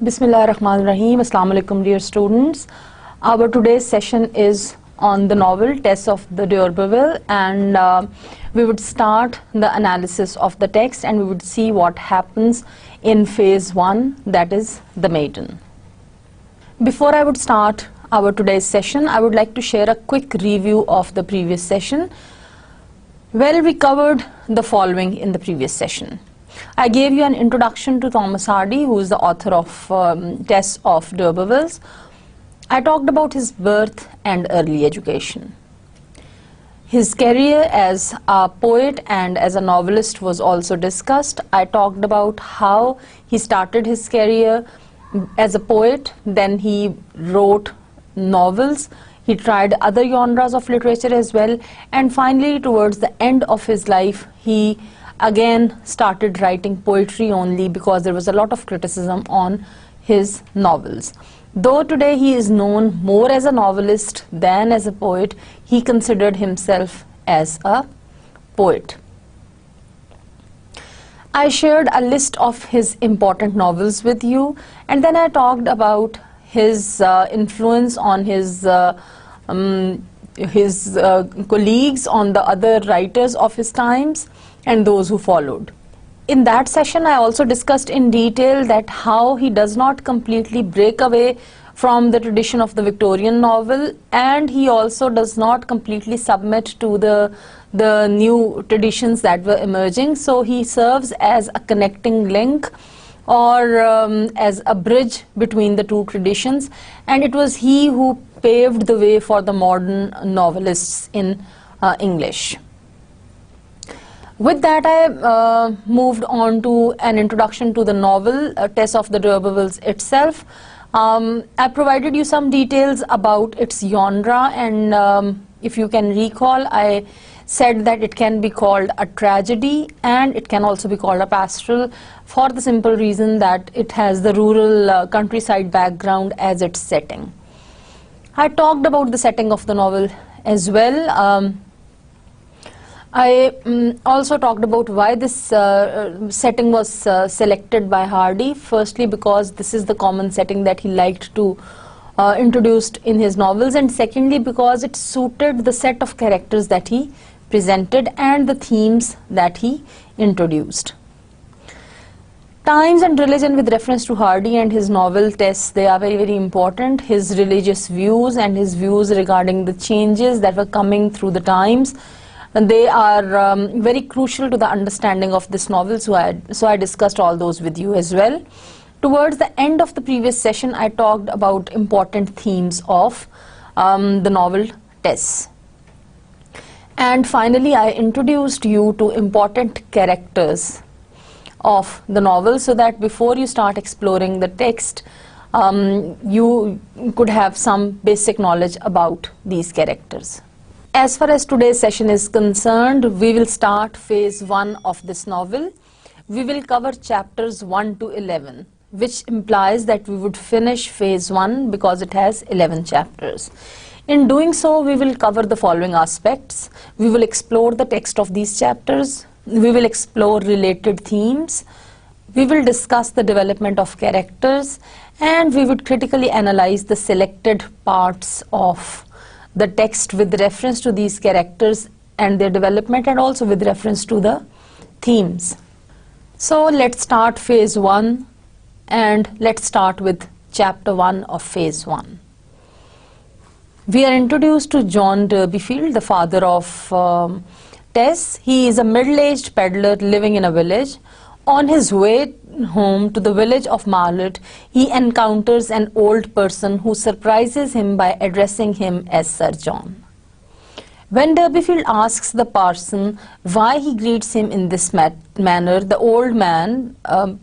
Bismillahirrahmanirrahim. Assalamu alaikum, dear students. Our today's session is on the novel Tess of the D'Urberville, and we would start the analysis of the text and we would see what happens in phase 1, that is the maiden. Before I would start our today's session, I would like to share a quick review of the previous session. Well, we covered the following in the previous session. I gave you an introduction to Thomas Hardy, who is the author of Tess of D'Urberville's. I talked about his birth and early education. His career as a poet and as a novelist was also discussed. I talked about how he started his career as a poet, then he wrote novels, he tried other genres of literature as well, and finally towards the end of his life he again started writing poetry only because there was a lot of criticism on his novels. Though today he is known more as a novelist than as a poet, he considered himself as a poet. I shared a list of his important novels with you, and then I talked about his influence on his colleagues, on the other writers of his times and those who followed. In that session, I also discussed in detail that how he does not completely break away from the tradition of the Victorian novel, and he also does not completely submit to the new traditions that were emerging. So he serves as a connecting link or as a bridge between the two traditions, and it was he who paved the way for the modern novelists in English. With that, I moved on to an introduction to the novel Tess of the D'Urbervilles itself. I provided you some details about its genre, and if you can recall, I said that it can be called a tragedy and it can also be called a pastoral, for the simple reason that it has the rural countryside background as its setting. I talked about the setting of the novel as well. I also talked about why this setting was selected by Hardy. Firstly, because this is the common setting that he liked to introduce in his novels, and secondly because it suited the set of characters that he presented and the themes that he introduced. Times and religion with reference to Hardy and his novel Tess, they are very, very important. His religious views and his views regarding the changes that were coming through the times, and they are very crucial to the understanding of this novel, so I discussed all those with you as well. Towards the end of the previous session, I talked about important themes of the novel Tess. And finally, I introduced you to important characters of the novel, so that before you start exploring the text, you could have some basic knowledge about these characters. As far as today's session is concerned, we will start phase 1 of this novel. We will cover chapters 1 to 11, which implies that we would finish phase 1 because it has 11 chapters. In doing so, we will cover the following aspects. We will explore the text of these chapters. We will explore related themes. We will discuss the development of characters, and we would critically analyze the selected parts of the text with reference to these characters and their development, and also with reference to the themes. So let's start phase 1, and let's start with chapter 1 of phase 1. We are introduced to John Durbeyfield, the father of Tess. He is a middle-aged peddler living in a village. On his way home to the village of Marlet, he encounters an old person who surprises him by addressing him as Sir John. When Durbeyfield asks the parson why he greets him in this manner, the old man,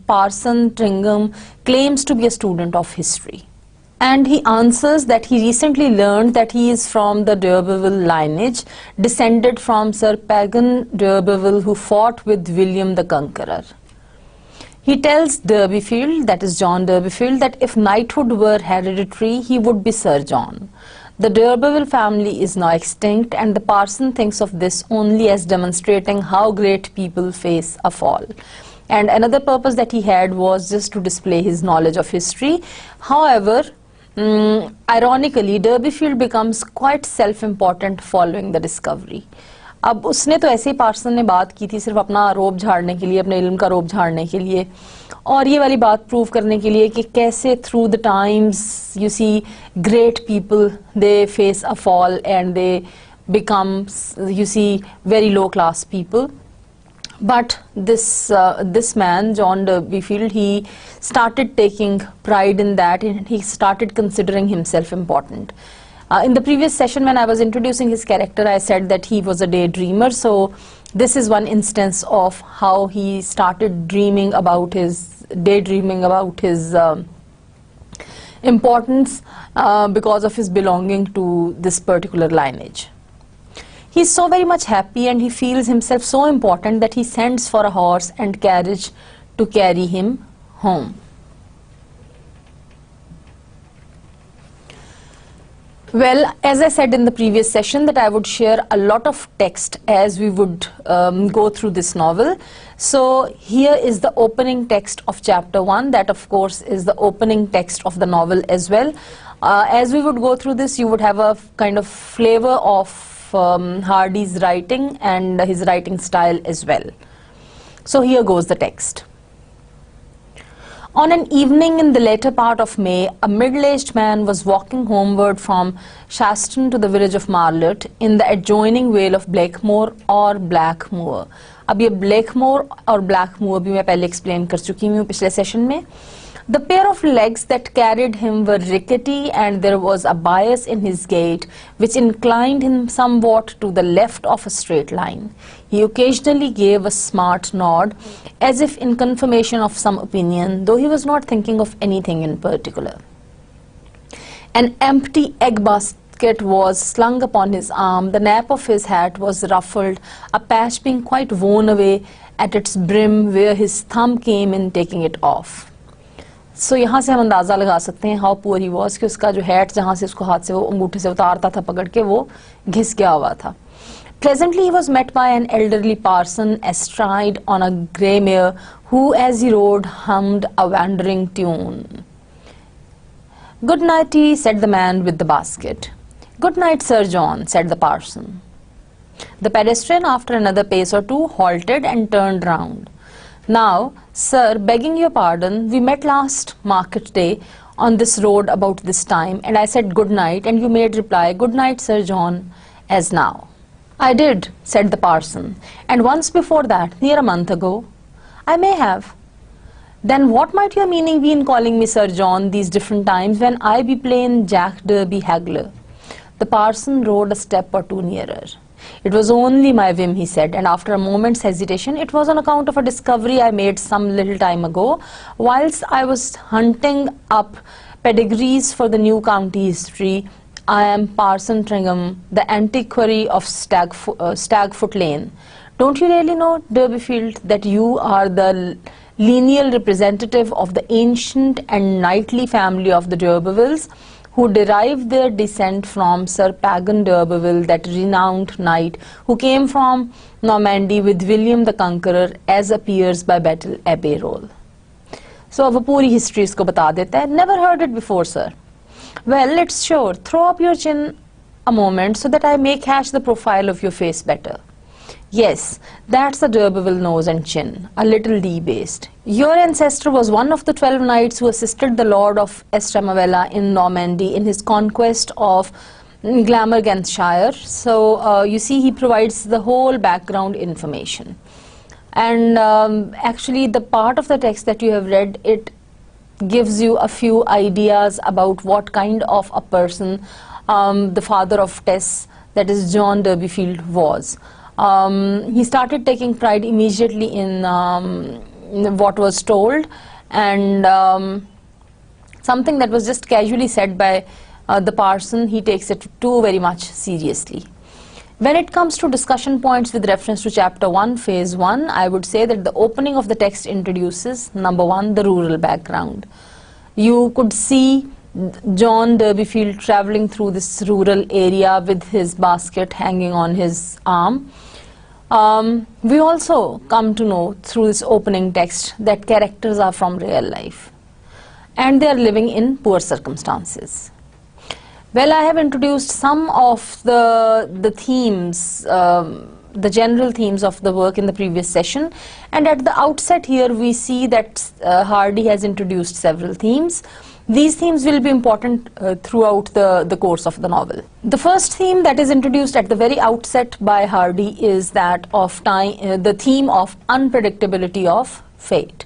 Parson Tringham, claims to be a student of history. And he answers that he recently learned that he is from the D'Urberville lineage, descended from Sir Pagan D'Urberville, who fought with William the Conqueror. He tells Durbeyfield, that is John Durbeyfield, that if knighthood were hereditary, he would be Sir John. The D'Urberville family is now extinct, and the parson thinks of this only as demonstrating how great people face a fall. and another purpose that he had was just to display his knowledge of history. However, ironically, Durbeyfield becomes quite self-important following the discovery. अब उसने तो ऐसे ही person ने बात की थी सिर्फ अपना रोब झाड़ने के लिए, अपने इल्म का रोब झाड़ने के लिए, और ये वाली बात प्रूव करने के लिए कि कैसे through the times you see great people they face a fall and they become, you see, very low class people. But this man, John Durbeyfield, he started taking pride in that, and he started considering himself important. In the previous session when I was introducing his character, I said that he was a daydreamer, so this is one instance of how he started daydreaming about his importance because of his belonging to this particular lineage. He's so very much happy and he feels himself so important that he sends for a horse and carriage to carry him home. Well, as I said in the previous session that I would share a lot of text as we would go through this novel. So here is the opening text of chapter 1. That of course is the opening text of the novel as well. As we would go through this, you would have a kind of flavor of Hardy's writing and his writing style as well. So here goes the text. On an evening in the later part of May, a middle-aged man was walking homeward from Shaston to the village of Marlott in the adjoining vale of Blackmore or Blackmoor. अब ये Blackmore और Blackmoor भी मैं पहले explain कर चुकी हूँ पिछले session में. The pair of legs that carried him were rickety, and there was a bias in his gait which inclined him somewhat to the left of a straight line. He occasionally gave a smart nod, as if in confirmation of some opinion, though he was not thinking of anything in particular. An empty egg basket was slung upon his arm, the nape of his hat was ruffled, a patch being quite worn away at its brim where his thumb came in taking it off. So यहाँ से हम अंदाज़ा लगा सकते हैं how poor he was कि उसका जो हैट जहाँ से उसको हाथ से वो अंगूठे से उतारता था पकड़ के वो घिस गया हुआ था. Presently he was met by an elderly parson astride on a grey mare who as he rode hummed a wandering tune. Good nighty, said the man with the basket. Good night, Sir John, said the parson. The pedestrian after another pace or two halted and turned round. Now, sir, begging your pardon, we met last market day on this road about this time, and I said good night, and you made reply, good night, Sir John, as now. I did, said the parson, and once before that, near a month ago. I may have. Then what might your meaning be in calling me Sir John these different times when I be plain Jack Derby Haggler? The parson rode a step or two nearer. It was only my whim, he said, and after a moment's hesitation, it was on account of a discovery I made some little time ago, whilst I was hunting up pedigrees for the new county history. I am Parson Tringham, the antiquary of Stagfoot Lane. Don't you really know, Durbeyfield, that you are the lineal representative of the ancient and knightly family of the D'Urbervilles, who derived their descent from Sir Pagan d'Urberville, that renowned knight who came from Normandy with William the Conqueror, as appears by Battle Abbey roll. So अब पूरी history इसको बता देता है. Never heard it before, sir. Well, it's sure. Throw up your chin a moment so that I may catch the profile of your face better. Yes, that's the D'Urberville nose and chin, a little debased. Your ancestor was one of the 12 knights who assisted the Lord of Estramavella in Normandy in his conquest of Glamorganshire. So you see, he provides the whole background information. And actually the part of the text that you have read, it gives you a few ideas about what kind of a person the father of Tess, that is John Durbeyfield, was. He started taking pride immediately in what was told, and something that was just casually said by the parson, he takes it too very much seriously. When it comes to discussion points with reference to chapter 1, phase 1, I would say that the opening of the text introduces, number 1, the rural background. You could see John Durbeyfield traveling through this rural area with his basket hanging on his arm. We also come to know through this opening text that characters are from real life and they are living in poor circumstances. Well, I have introduced some of the themes, the general themes of the work in the previous session, and at the outset here we see that Hardy has introduced several themes. These themes will be important throughout the course of the novel. The first theme that is introduced at the very outset by Hardy is that of the theme of unpredictability of fate.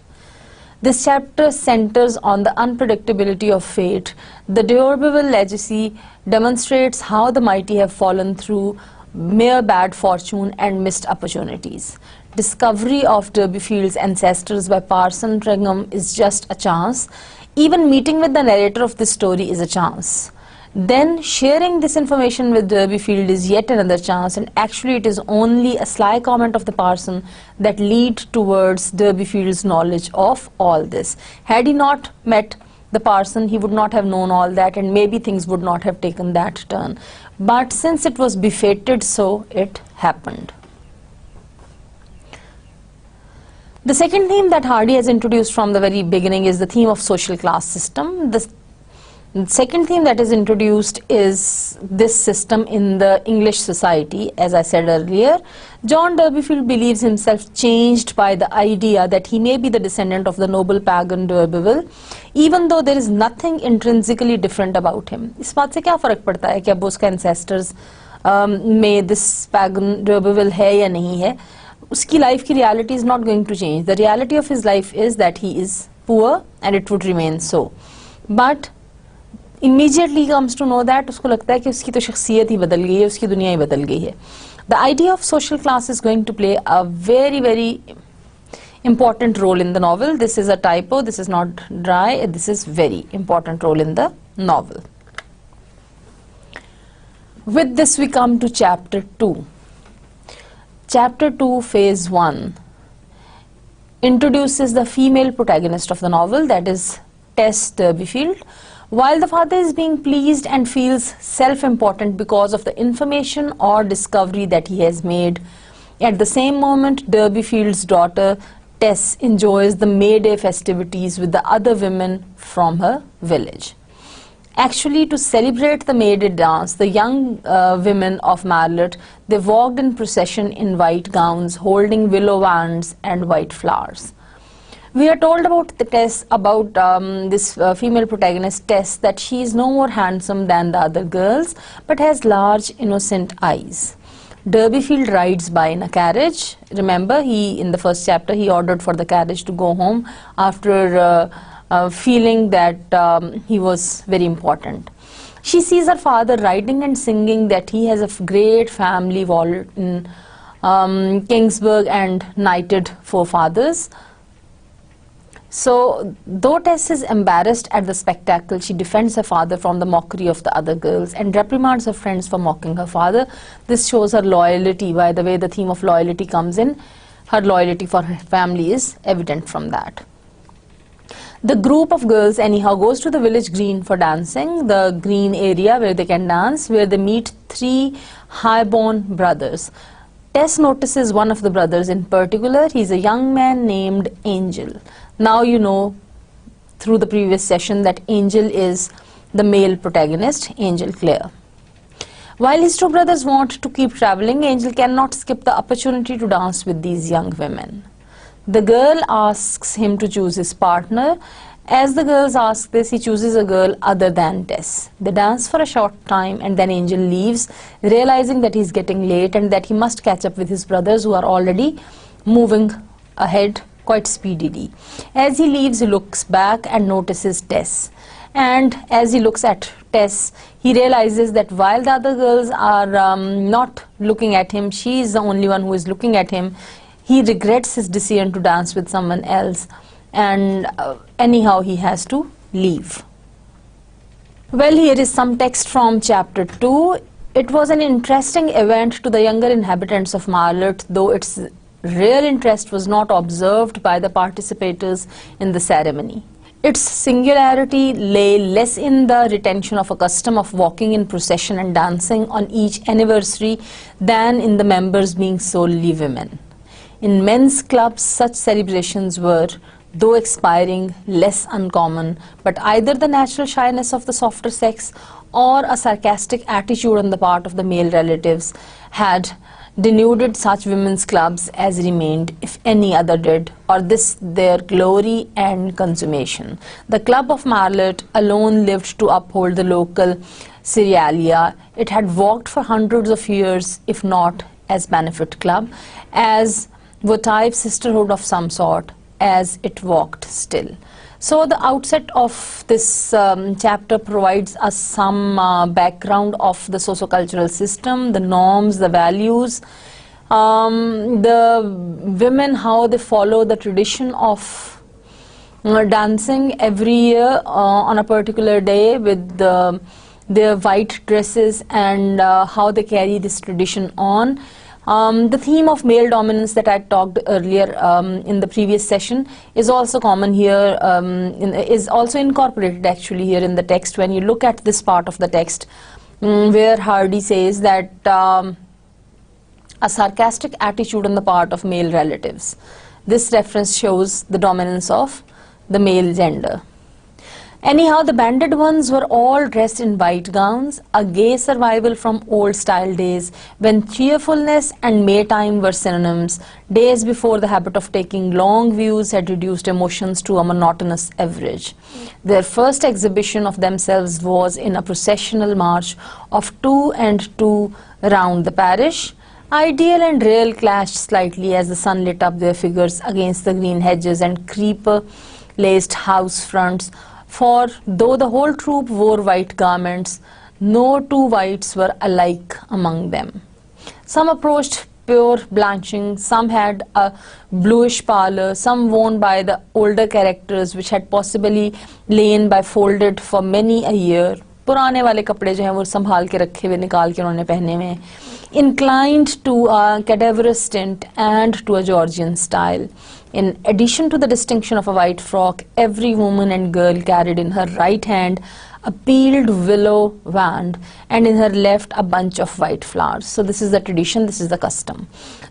This chapter centers on the unpredictability of fate. The D'Urberville legacy demonstrates how the mighty have fallen through mere bad fortune and missed opportunities. Discovery of Durbeyfield's ancestors by Parson Tringham is just a chance. Even meeting with the narrator of this story is a chance. Then sharing this information with Durbeyfield is yet another chance, and actually it is only a sly comment of the parson that lead towards Durbeyfield's knowledge of all this. Had he not met the parson, he would not have known all that, and maybe things would not have taken that turn. But since it was befated so, it happened. The second theme that Hardy has introduced from the very beginning is the theme of social class system. The second theme that is introduced is this system in the English society. As I said earlier, John Durbeyfield believes himself changed by the idea that he may be the descendant of the noble pagan D'Urberville, even though there is nothing intrinsically different about him. इस बात से क्या फर्क पड़ता है कि अब उसका ancestors में this pagan D'Urberville है या नहीं है? उसकी life की reality is not going to change. The reality of his life is that he is poor and it would remain so. But immediately comes to know that उसको लगता है कि उसकी तो शख्सियत ही बदल गई है, उसकी दुनिया ही बदल गई है. The idea of social class is going to play a very, very important role in the novel. This is a typo, this is not dry, this is very important role in the novel. With this we come to chapter 2. Chapter 2, phase 1 introduces the female protagonist of the novel, that is Tess Durbeyfield. While the father is being pleased and feels self-important because of the information or discovery that he has made, at the same moment Durbeyfield's daughter Tess enjoys the May Day festivities with the other women from her village. Actually, to celebrate the May Day dance, the young women of Marlott, they walked in procession in white gowns, holding willow wands and white flowers. We are told about this female protagonist Tess that she is no more handsome than the other girls, but has large innocent eyes. Durbeyfield rides by in a carriage. Remember, in the first chapter he ordered for the carriage to go home after feeling that he was very important. She sees her father riding and singing that he has a great family in Kingsburg and knighted forefathers. So, though Tess is embarrassed at the spectacle, she defends her father from the mockery of the other girls and reprimands her friends for mocking her father. This shows her loyalty. By the way, the theme of loyalty comes in. Her loyalty for her family is evident from that. The group of girls anyhow goes to the village green for dancing, the green area where they can dance, where they meet 3 high-born brothers. Tess notices one of the brothers in particular. He's a young man named Angel. Now you know through the previous session that Angel is the male protagonist, Angel Clare. While his 2 brothers want to keep traveling, Angel cannot skip the opportunity to dance with these young women. The girl asks him to choose his partner. As the girls ask this, he chooses a girl other than Tess. They dance for a short time and then Angel leaves, realizing that he's getting late and that he must catch up with his brothers who are already moving ahead quite speedily. As he leaves, he looks back and notices Tess. And as he looks at Tess, he realizes that while the other girls are not looking at him, she is the only one who is looking at him. He regrets his decision to dance with someone else, and anyhow he has to leave. Well, here is some text from chapter 2. It was an interesting event to the younger inhabitants of Marlott, though its real interest was not observed by the participators in the ceremony. Its singularity lay less in the retention of a custom of walking in procession and dancing on each anniversary than in the members being solely women. In men's clubs, such celebrations were, though expiring, less uncommon, but either the natural shyness of the softer sex or a sarcastic attitude on the part of the male relatives had denuded such women's clubs as remained, if any other did, or this their glory and consummation. The Club of Marlott alone lived to uphold the local cerealia. It had walked for hundreds of years, if not as benefit club, as votive sisterhood of some sort, as it walked still. So the outset of this chapter provides us some background of the socio-cultural system, the norms, the values, the women, how they follow the tradition of dancing every year on a particular day with their white dresses, and how they carry this tradition on. The theme of male dominance that I talked earlier in the previous session is also common here, is also incorporated actually here in the text when you look at this part of the text where Hardy says that a sarcastic attitude on the part of male relatives. This reference shows the dominance of the male gender. Anyhow, the banded ones were all dressed in white gowns, a gay survival from old-style days when cheerfulness and Maytime were synonyms, days before the habit of taking long views had reduced emotions to a monotonous average. Their first exhibition of themselves was in a processional march of 2 and 2 round the parish. Ideal and real clashed slightly as the sun lit up their figures against the green hedges and creeper-laced house fronts. For though the whole troop wore white garments, no two whites were alike among them. Some approached pure blanching, some had a bluish pallor, some worn by the older characters which had possibly lain by folded for many a year. पुराने वाले कपड़े जो हैं वो संभाल के रखे हुए निकाल के उन्होंने पहने हुए, inclined to a cadaverous tint and to a Georgian style. In addition to the distinction of a white frock, every woman and girl carried in her right hand a peeled willow wand and in her left a bunch of white flowers. So this is the tradition, this is the custom.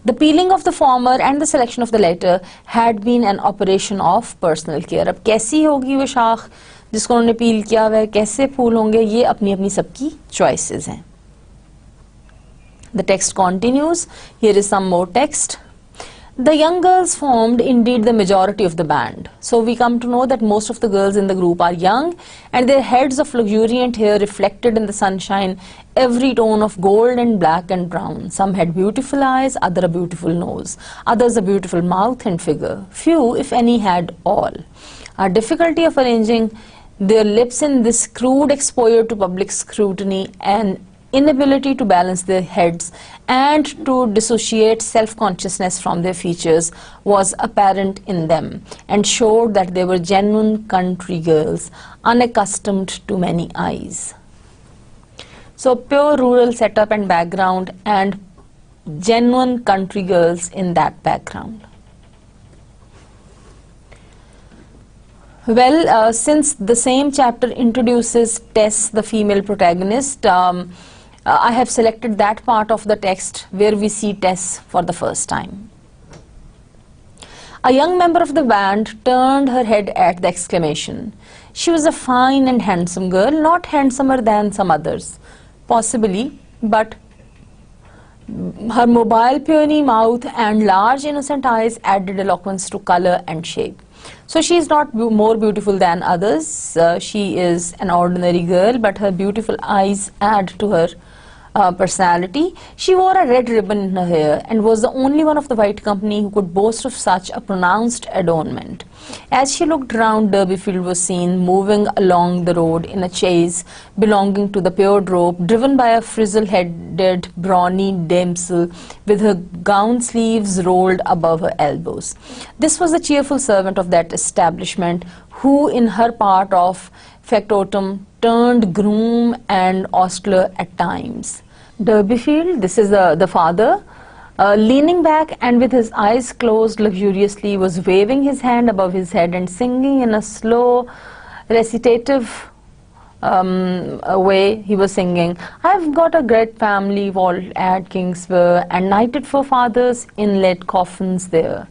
The peeling of the former and the selection of the latter had been an operation of personal care. अब कैसी होगी वो शाख जिसको उन्होंने पील किया हुआ है, कैसे फूल होंगे, ये अपनी अपनी सबकी choices हैं. The text continues. Here is some more text. The young girls formed indeed the majority of the band. So we come to know that most of the girls in the group are young, and their heads of luxuriant hair reflected in the sunshine every tone of gold and black and brown. Some had beautiful eyes, other a beautiful nose, others a beautiful mouth and figure. Few, if any, had all. A difficulty of arranging their lips in this crude exposure to public scrutiny and inability to balance their heads and to dissociate self-consciousness from their features was apparent in them and showed that they were genuine country girls, unaccustomed to many eyes. So pure rural setup and background and genuine country girls in that background. Well, since the same chapter introduces Tess, the female protagonist, I have selected that part of the text where we see Tess for the first time. A young member of the band turned her head at the exclamation. She was a fine and handsome girl, not handsomer than some others, possibly, but her mobile peony mouth and large innocent eyes added eloquence to color and shape. So she is not more beautiful than others. She is an ordinary girl, but her beautiful eyes add to her personality. She wore a red ribbon in her hair and was the only one of the white company who could boast of such a pronounced adornment. As she looked round, Derbyfield was seen moving along the road in a chaise belonging to the pure rope, driven by a frizzle-headed, brawny damsel with her gown sleeves rolled above her elbows. This was the cheerful servant of that establishment who, in her part of factotum, turned groom and ostler at times. Derbyfield, this is the father, leaning back and with his eyes closed luxuriously, was waving his hand above his head and singing in a slow recitative way. He was singing, "I've got a great family vault at Kingswear and knighted forefathers inlaid coffins there."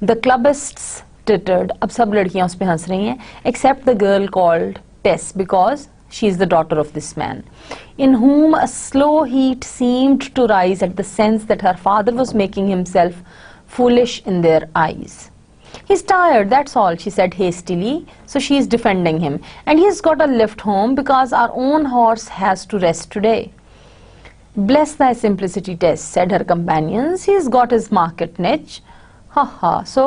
The clubbists tittered. अब सब लड़कियां उस पे हंस रही हैं, except the girl called Tess, because she is the daughter of this man, in whom a slow heat seemed to rise at the sense that her father was making himself foolish in their eyes. "He's tired, that's all," she said hastily, so she is defending him, "and he's got a lift home because our own horse has to rest today." "Bless thy simplicity, Tess," said her companions, "he's got his market niche." Ha ha, so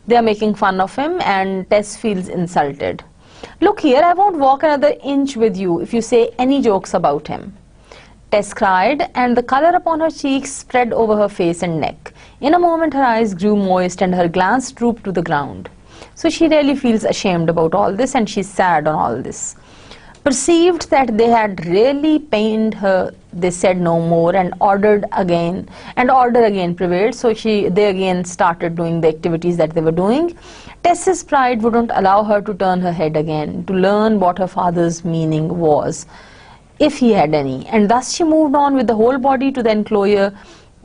they are making fun of him and Tess feels insulted. "Look here, I won't walk another inch with you if you say any jokes about him." Tess cried, and the colour upon her cheeks spread over her face and neck. In a moment her eyes grew moist and her glance drooped to the ground. So she really feels ashamed about all this, and she's sad on all this. Perceived that they had really pained her, they said no more and ordered again, and order again prevailed, so they again started doing the activities that they were doing. Tess's pride wouldn't allow her to turn her head again, to learn what her father's meaning was, if he had any, and thus she moved on with the whole body to the enclosure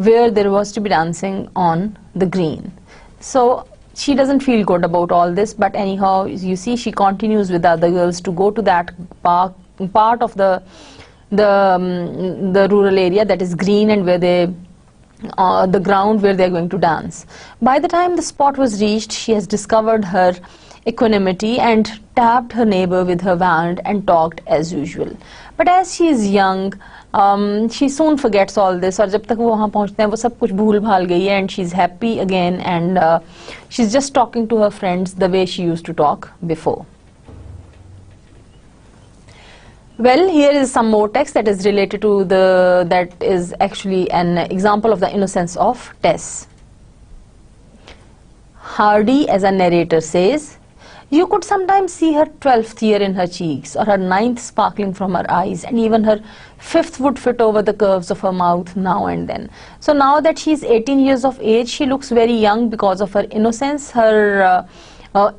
where there was to be dancing on the green. So she doesn't feel good about all this, but anyhow, you see, she continues with the other girls to go to that part of the rural area that is green and where they the ground where they're going to dance. By the time the spot was reached, she has discovered her equanimity and tapped her neighbor with her wand and talked as usual. But as she is young, she soon forgets all this, और जब तक वो वहाँ पहुँचते हैं वो सब कुछ भूल भाल गई है, and she's happy again, and she's just talking to her friends the way she used to talk before. Well, here is some more text that is related to that is actually an example of the innocence of Tess. Hardy, as a narrator says, "You could sometimes see her 12th year in her cheeks, or her 9th sparkling from her eyes, and even her 5th would fit over the curves of her mouth now and then." So now that she is 18 years of age, she looks very young because of her innocence, her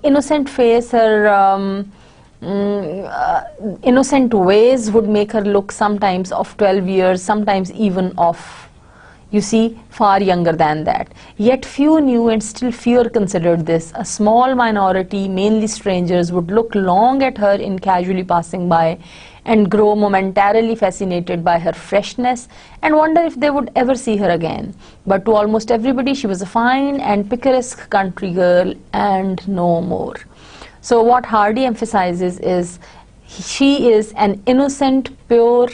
innocent face, her innocent ways would make her look sometimes of 12 years, sometimes even of, you see, far younger than that. Yet few knew, and still fewer considered this. A small minority, mainly strangers, would look long at her in casually passing by and grow momentarily fascinated by her freshness and wonder if they would ever see her again. But to almost everybody she was a fine and picaresque country girl and no more. So what Hardy emphasizes is she is an innocent, pure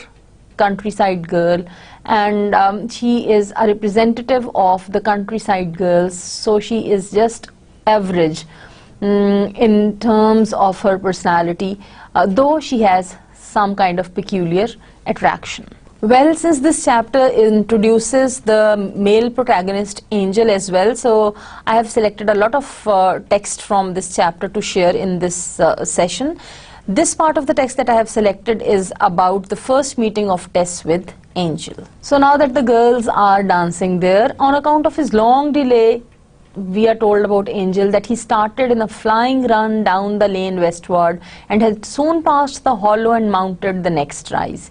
countryside girl, and she is a representative of the countryside girls, so she is just average in terms of her personality, though she has some kind of peculiar attraction. Well, since this chapter introduces the male protagonist Angel as well, so I have selected a lot of text from this chapter to share in this session. This part of the text that I have selected is about the first meeting of Tess with Angel. So now that the girls are dancing there, on account of his long delay, we are told about Angel that he started in a flying run down the lane westward and had soon passed the hollow and mounted the next rise.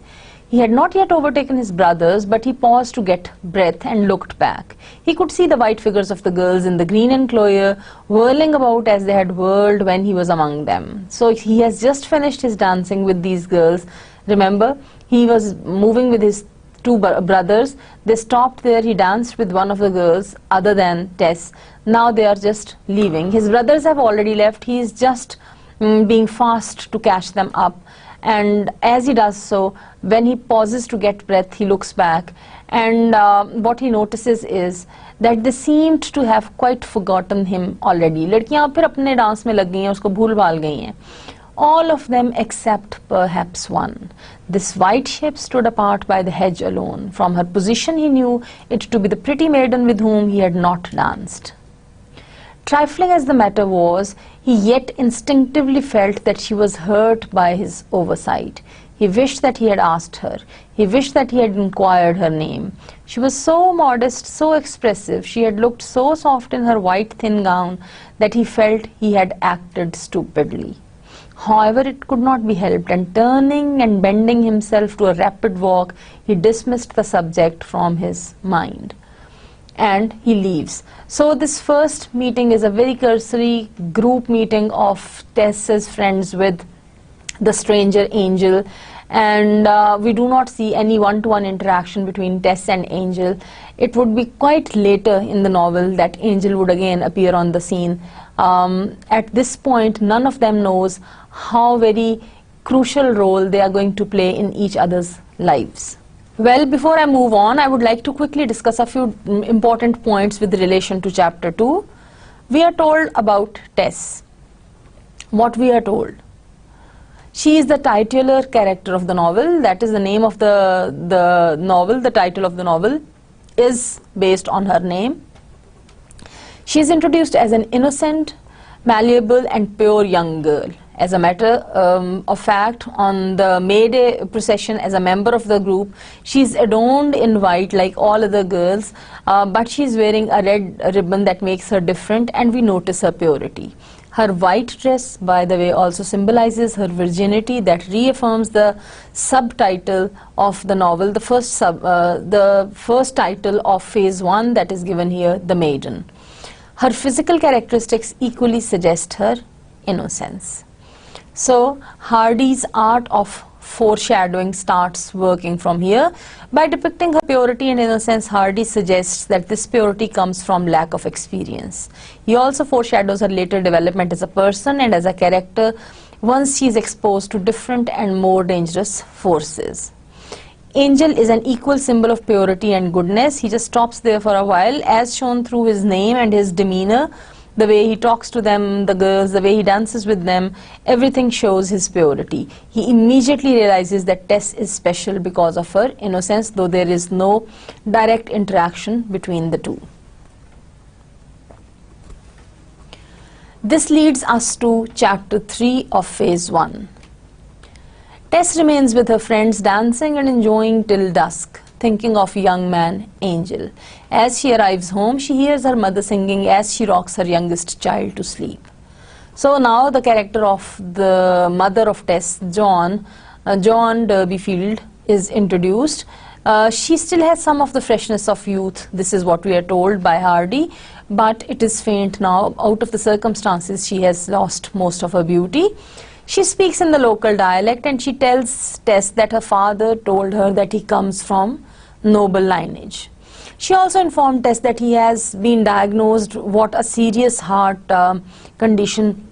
He had not yet overtaken his brothers, but he paused to get breath and looked back. He could see the white figures of the girls in the green enclosure whirling about as they had whirled when he was among them. So he has just finished his dancing with these girls. Remember, he was moving with his two brothers. They stopped there. He danced with one of the girls other than Tess. Now they are just leaving. His brothers have already left. He is just being fast to catch them up. And as he does so, when he pauses to get breath, he looks back, and what he notices is that they seemed to have quite forgotten him already. लड़कियां फिर अपने dance में लग गई हैं, उसको भूल भाल गई हैं. All of them except perhaps one. This white shape stood apart by the hedge alone. From her position he knew it to be the pretty maiden with whom he had not danced. Trifling as the matter was, he yet instinctively felt that she was hurt by his oversight. He wished that he had asked her. He wished that he had inquired her name. She was so modest, so expressive. She had looked so soft in her white thin gown that he felt he had acted stupidly. However, it could not be helped, and turning and bending himself to a rapid walk, he dismissed the subject from his mind. And he leaves. So this first meeting is a very cursory group meeting of Tess's friends with the stranger Angel, and we do not see any one-to-one interaction between Tess and Angel. It would be quite later in the novel that Angel would again appear on the scene. At this point, none of them knows how very crucial role they are going to play in each other's lives. Well, before I move on, I would like to quickly discuss a few important points with relation to chapter 2. We are told about Tess. What we are told? She is the titular character of the novel. That is the name of the novel. The title of the novel is based on her name. She is introduced as an innocent, malleable and pure young girl. As a matter of fact, on the May Day procession, as a member of the group, she is adorned in white like all other girls, but she is wearing a red ribbon that makes her different, and we notice her purity. Her white dress, by the way, also symbolizes her virginity. That reaffirms the subtitle of the novel, the first title of phase 1 that is given here, The Maiden. Her physical characteristics equally suggest her innocence. So Hardy's art of foreshadowing starts working from here. By depicting her purity and innocence, Hardy suggests that this purity comes from lack of experience. He also foreshadows her later development as a person and as a character once she is exposed to different and more dangerous forces. Angel is an equal symbol of purity and goodness. He just stops there for a while, as shown through his name and his demeanor. The way he talks to them, the girls, the way he dances with them, everything shows his purity. He immediately realizes that Tess is special because of her innocence, though there is no direct interaction between the two. This leads us to chapter 3 of phase 1. Tess remains with her friends, dancing and enjoying till dusk, thinking of young man Angel. As she arrives home, she hears her mother singing as she rocks her youngest child to sleep. So now the character of the mother of Tess, John Derbyfield, is introduced. She still has some of the freshness of youth, this is what we are told by Hardy, but it is faint now. Out of the circumstances, she has lost most of her beauty. She speaks in the local dialect, and she tells Tess that her father told her that he comes from noble lineage. She also informed Tess that he has been diagnosed what a serious heart condition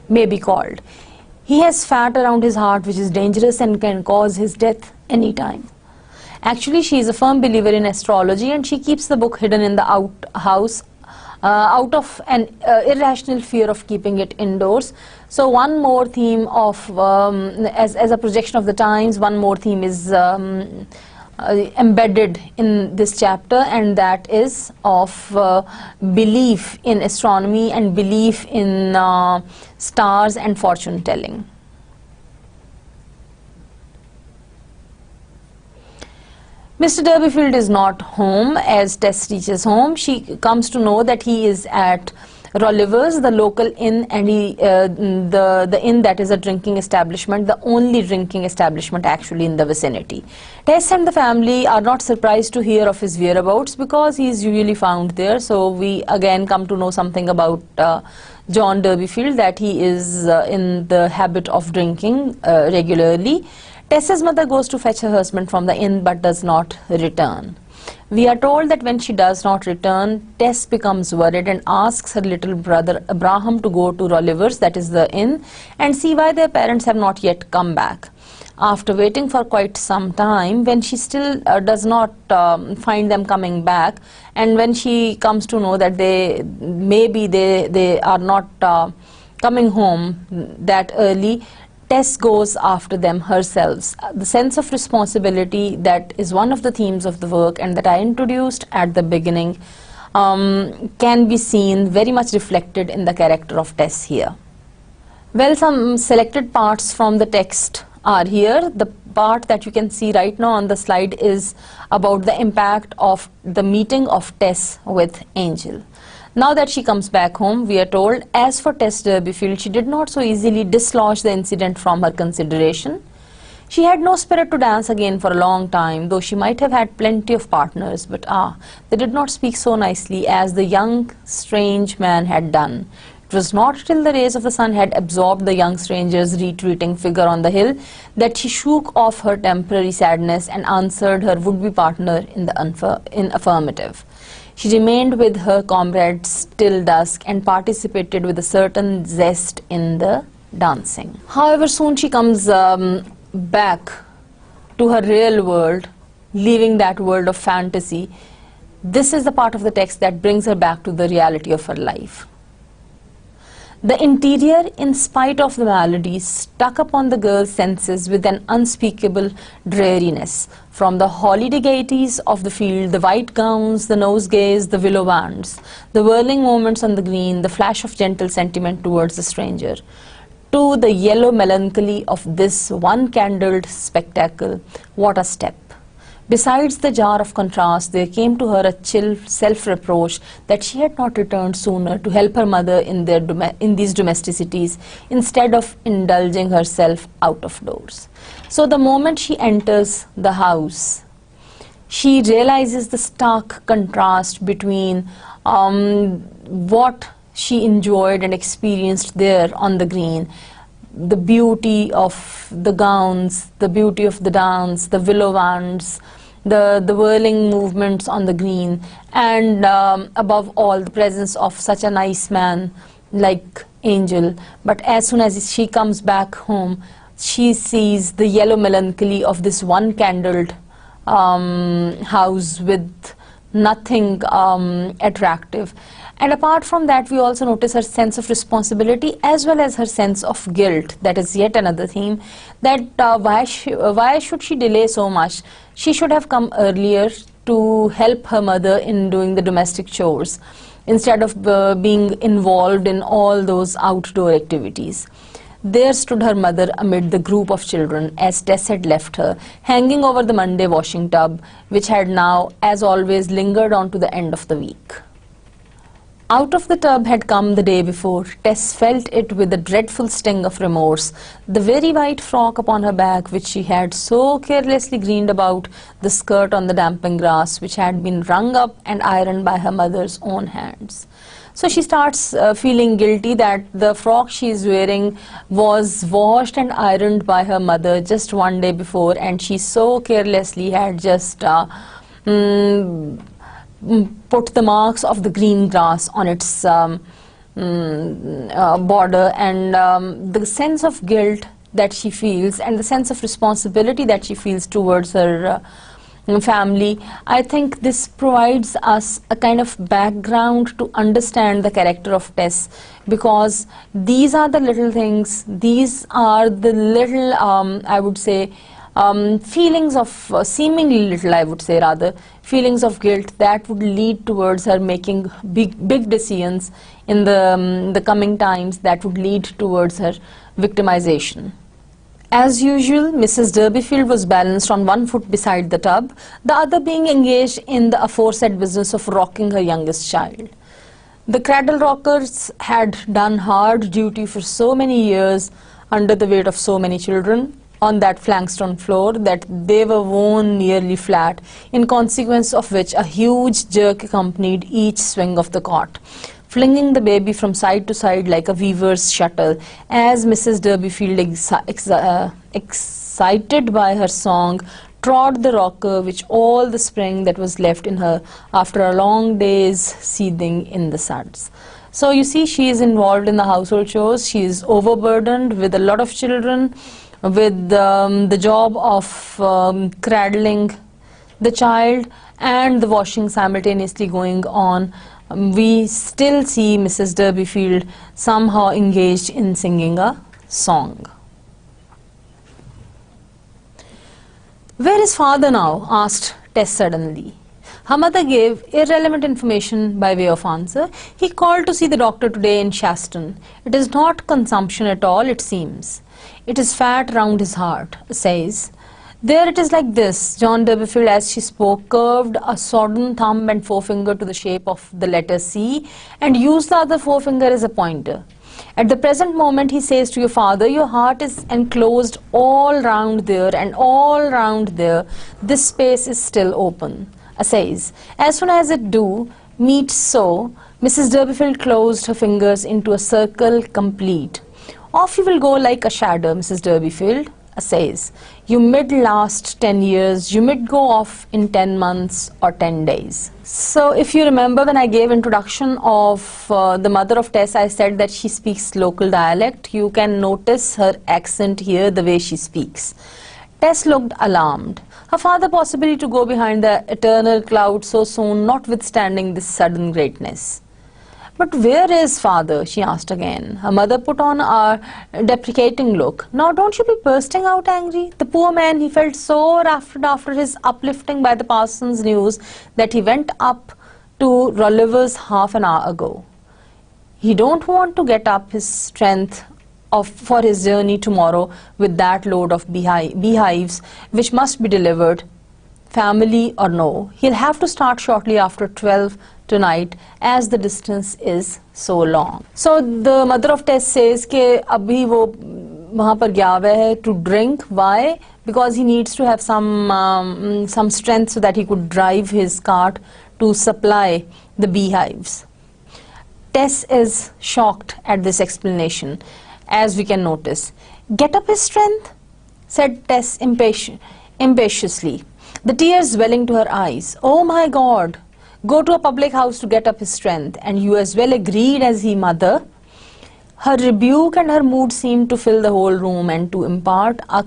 may be called. He has fat around his heart which is dangerous and can cause his death anytime. Actually, she is a firm believer in astrology, and she keeps the book hidden in the outhouse out of an irrational fear of keeping it indoors. So one more theme of, as a projection of the times, one more theme is embedded in this chapter, and that is of belief in astronomy and belief in stars and fortune telling. Mr. Derbyfield is not home. As Tess reaches home, she comes to know that he is at Rolliver's, the local inn, and the inn that is a drinking establishment, the only drinking establishment actually in the vicinity. Tess and the family are not surprised to hear of his whereabouts because he is usually found there. So we again come to know something about John Derbyfield, that he is in the habit of drinking regularly. Tess's mother goes to fetch her husband from the inn but does not return. We are told that when she does not return, Tess becomes worried and asks her little brother Abraham to go to Rolliver's, that is the inn, and see why their parents have not yet come back. After waiting for quite some time, when she still does not find them coming back, and when she comes to know that they are not coming home that early, Tess goes after them herself. The sense of responsibility that is one of the themes of the work and that I introduced at the beginning can be seen very much reflected in the character of Tess here. Well, some selected parts from the text are here. The part that you can see right now on the slide is about the impact of the meeting of Tess with Angel. Now that she comes back home, we are told, as for Tess Derbyfield, she did not so easily dislodge the incident from her consideration. She had no spirit to dance again for a long time, though she might have had plenty of partners, but they did not speak so nicely as the young, strange man had done. It was not till the rays of the sun had absorbed the young stranger's retreating figure on the hill that she shook off her temporary sadness and answered her would-be partner in the affirmative. She remained with her comrades till dusk and participated with a certain zest in the dancing. However, soon she comes back to her real world, leaving that world of fantasy. This is the part of the text that brings her back to the reality of her life. The interior, in spite of the malady, stuck upon the girl's senses with an unspeakable dreariness. From the holiday gaieties of the field, the white gowns, the nosegays, the willow wands, the whirling moments on the green, the flash of gentle sentiment towards the stranger, to the yellow melancholy of this one-candled spectacle, what a step! Besides the jar of contrast, there came to her a chill self-reproach that she had not returned sooner to help her mother in these domesticities, instead of indulging herself out of doors. So the moment she enters the house, she realizes the stark contrast between what she enjoyed and experienced there on the green, the beauty of the gowns, the beauty of the dance, the willow wands, the whirling movements on the green, and above all the presence of such a nice man like Angel. But as soon as she comes back home, she sees the yellow melancholy of this one-candled house with nothing attractive. And apart from that, we also notice her sense of responsibility as well as her sense of guilt. That is yet another theme, that why should she delay so much? She should have come earlier to help her mother in doing the domestic chores, instead of being involved in all those outdoor activities. There stood her mother amid the group of children as Tess had left her, hanging over the Monday washing tub, which had now, as always, lingered on to the end of the week. Out of the tub had come the day before. Tess felt it with a dreadful sting of remorse. The very white frock upon her back, which she had so carelessly greened about the skirt on the damping grass, which had been wrung up and ironed by her mother's own hands. So she starts feeling guilty that the frock she is wearing was washed and ironed by her mother just one day before, and she so carelessly had just put the marks of the green grass on its border, and the sense of guilt that she feels and the sense of responsibility that she feels towards her family. I think this provides us a kind of background to understand the character of Tess, because these are the little things, these are the little, I would say, feelings of, seemingly little, I would say rather, feelings of guilt that would lead towards her making big decisions in the coming times, that would lead towards her victimization. As usual, Mrs. Derbyfield was balanced on one foot beside the tub, the other being engaged in the aforesaid business of rocking her youngest child. The cradle rockers had done hard duty for so many years under the weight of so many children on that flankstone floor that they were worn nearly flat, in consequence of which a huge jerk accompanied each swing of the cot, flinging the baby from side to side like a weaver's shuttle, as Mrs. Derbyfield, excited by her song, trod the rocker with all the spring that was left in her after a long day's seething in the suds. So you see, she is involved in the household chores, she is overburdened with a lot of children, with the job of cradling the child and the washing simultaneously going on. We still see Mrs. Derbyfield somehow engaged in singing a song. "Where is father now?" asked Tess suddenly. Her mother gave irrelevant information by way of answer. He called to see the doctor today in Shaston. It is not consumption at all, it seems. It is fat round his heart, says. There it is like this. John Durbeyfield, as she spoke, curved a sodden thumb and forefinger to the shape of the letter C and used the other forefinger as a pointer. At the present moment, he says to your father, your heart is enclosed all round there and all round there. This space is still open. Says, as soon as it do meet so, Mrs. Durbeyfield closed her fingers into a circle complete. Off you will go like a shadow, Mrs. Durbeyfield. Says, you mid last 10 years, you mid go off in 10 months or 10 days. So if you remember, when I gave introduction of the mother of Tess, I said that she speaks local dialect. You can notice her accent here, the way she speaks. Tess looked alarmed. Her father possibly to go behind the eternal cloud so soon, notwithstanding this sudden greatness. But where is father? She asked again. Her mother put on a deprecating look. Now don't you be bursting out angry. The poor man, he felt so raffled after his uplifting by the parson's news that he went up to Rolliver's half an hour ago. He don't want to get up his strength for his journey tomorrow with that load of beehives which must be delivered, family or no. He'll have to start shortly after 12 tonight as the distance is so long. So the mother of Tess says कि अभी वो वहाँ पर गया हुआ है to drink. Why? Because he needs to have some strength so that he could drive his cart to supply the beehives. Tess is shocked at this explanation, as we can notice. Get up his strength, said Tess impatiously, the tears welling to her eyes. Oh my God! Go to a public house to get up his strength, and you as well agreed as he, mother. Her rebuke and her mood seemed to fill the whole room and to impart a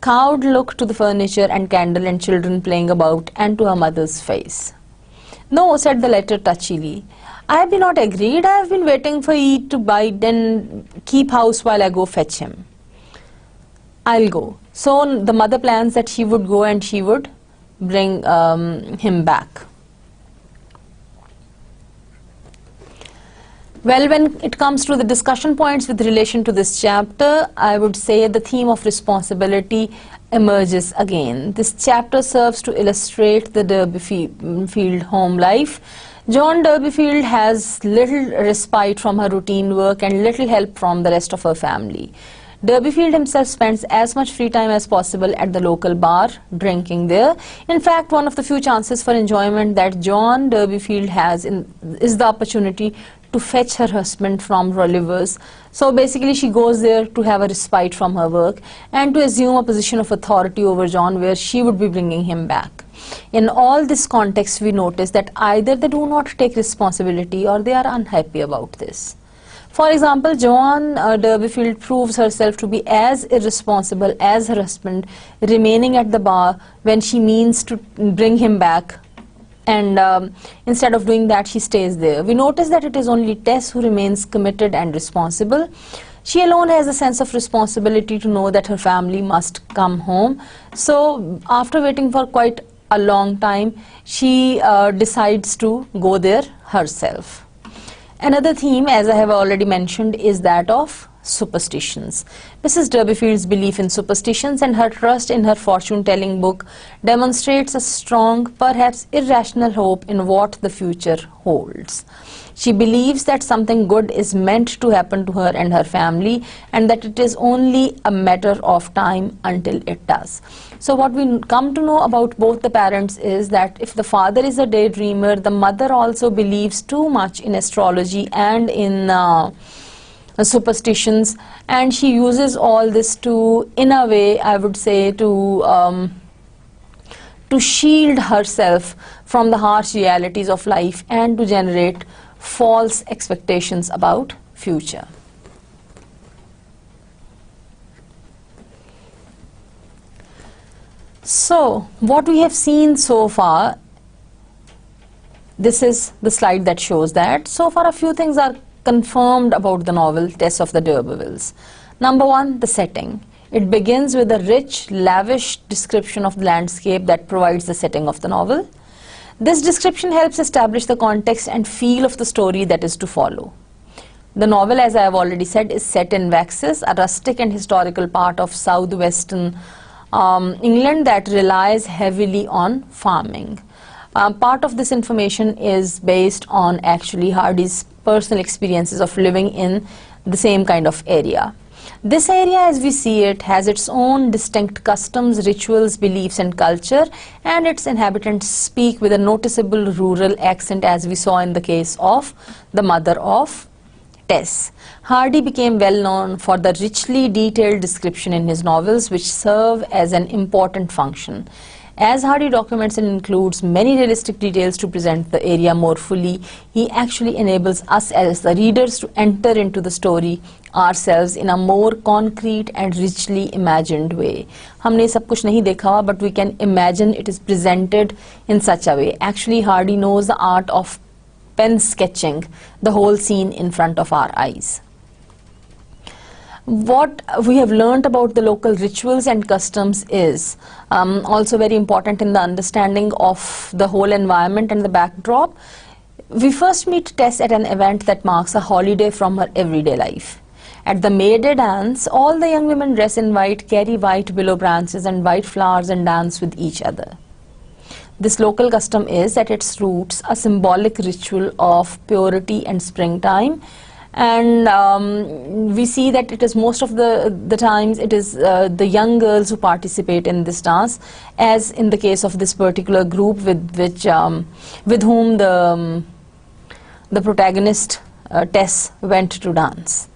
cowed look to the furniture and candle and children playing about and to her mother's face. No, said the letter touchily. I have been not agreed. I have been waiting for ye to bide and keep house while I go fetch him. I'll go. So the mother plans that she would go and she would bring him back. Well, when it comes to the discussion points with relation to this chapter, I would say the theme of responsibility emerges again. This chapter serves to illustrate the Durbeyfield home life. John Durbeyfield has little respite from her routine work and little help from the rest of her family. Durbeyfield himself spends as much free time as possible at the local bar, drinking there. In fact, one of the few chances for enjoyment that John Durbeyfield has is the opportunity to fetch her husband from Rolliver's. So basically she goes there to have a respite from her work and to assume a position of authority over John where she would be bringing him back. In all this context, we notice that either they do not take responsibility or they are unhappy about this. For example, Joan Durbeyfield proves herself to be as irresponsible as her husband, remaining at the bar when she means to bring him back, and instead of doing that she stays there. We notice that it is only Tess who remains committed and responsible. She alone has a sense of responsibility to know that her family must come home. So after waiting for quite a long time, she decides to go there herself. Another theme, as I have already mentioned, is that of superstitions. Mrs. Durbeyfield's belief in superstitions and her trust in her fortune-telling book demonstrates a strong, perhaps irrational hope in what the future holds. She believes that something good is meant to happen to her and her family, and that it is only a matter of time until it does. So what we come to know about both the parents is that if the father is a daydreamer, the mother also believes too much in astrology and in superstitions, and she uses all this to, in a way, I would say, to shield herself from the harsh realities of life and to generate false expectations about future. So what we have seen so far, this is the slide that shows that so far a few things are confirmed about the novel Tess of the D'Urbervilles. Number one, the setting. It begins with a rich, lavish description of the landscape that provides the setting of the novel. This description helps establish the context and feel of the story that is to follow. The novel, as I have already said, is set in Wessex, a rustic and historical part of southwestern England that relies heavily on farming. Part of this information is based on actually Hardy's personal experiences of living in the same kind of area. This area, as we see it, has its own distinct customs, rituals, beliefs and culture, and its inhabitants speak with a noticeable rural accent, as we saw in the case of the mother of Tess. Hardy became well known for the richly detailed description in his novels, which serve as an important function. As Hardy documents and includes many realistic details to present the area more fully, he actually enables us as the readers to enter into the story ourselves in a more concrete and richly imagined way. हमने सब कुछ नहीं देखा हुआ, but we can imagine it is presented in such a way. Actually, Hardy knows the art of pen sketching the whole scene in front of our eyes. What we have learnt about the local rituals and customs is also very important in the understanding of the whole environment and the backdrop. We first meet Tess at an event that marks a holiday from her everyday life. At the May Day dance, all the young women dress in white, carry white willow branches and white flowers and dance with each other. This local custom is at its roots a symbolic ritual of purity and springtime. And we see that it is most of the times it is the young girls who participate in this dance, as in the case of this particular group with whom the protagonist Tess went to dance.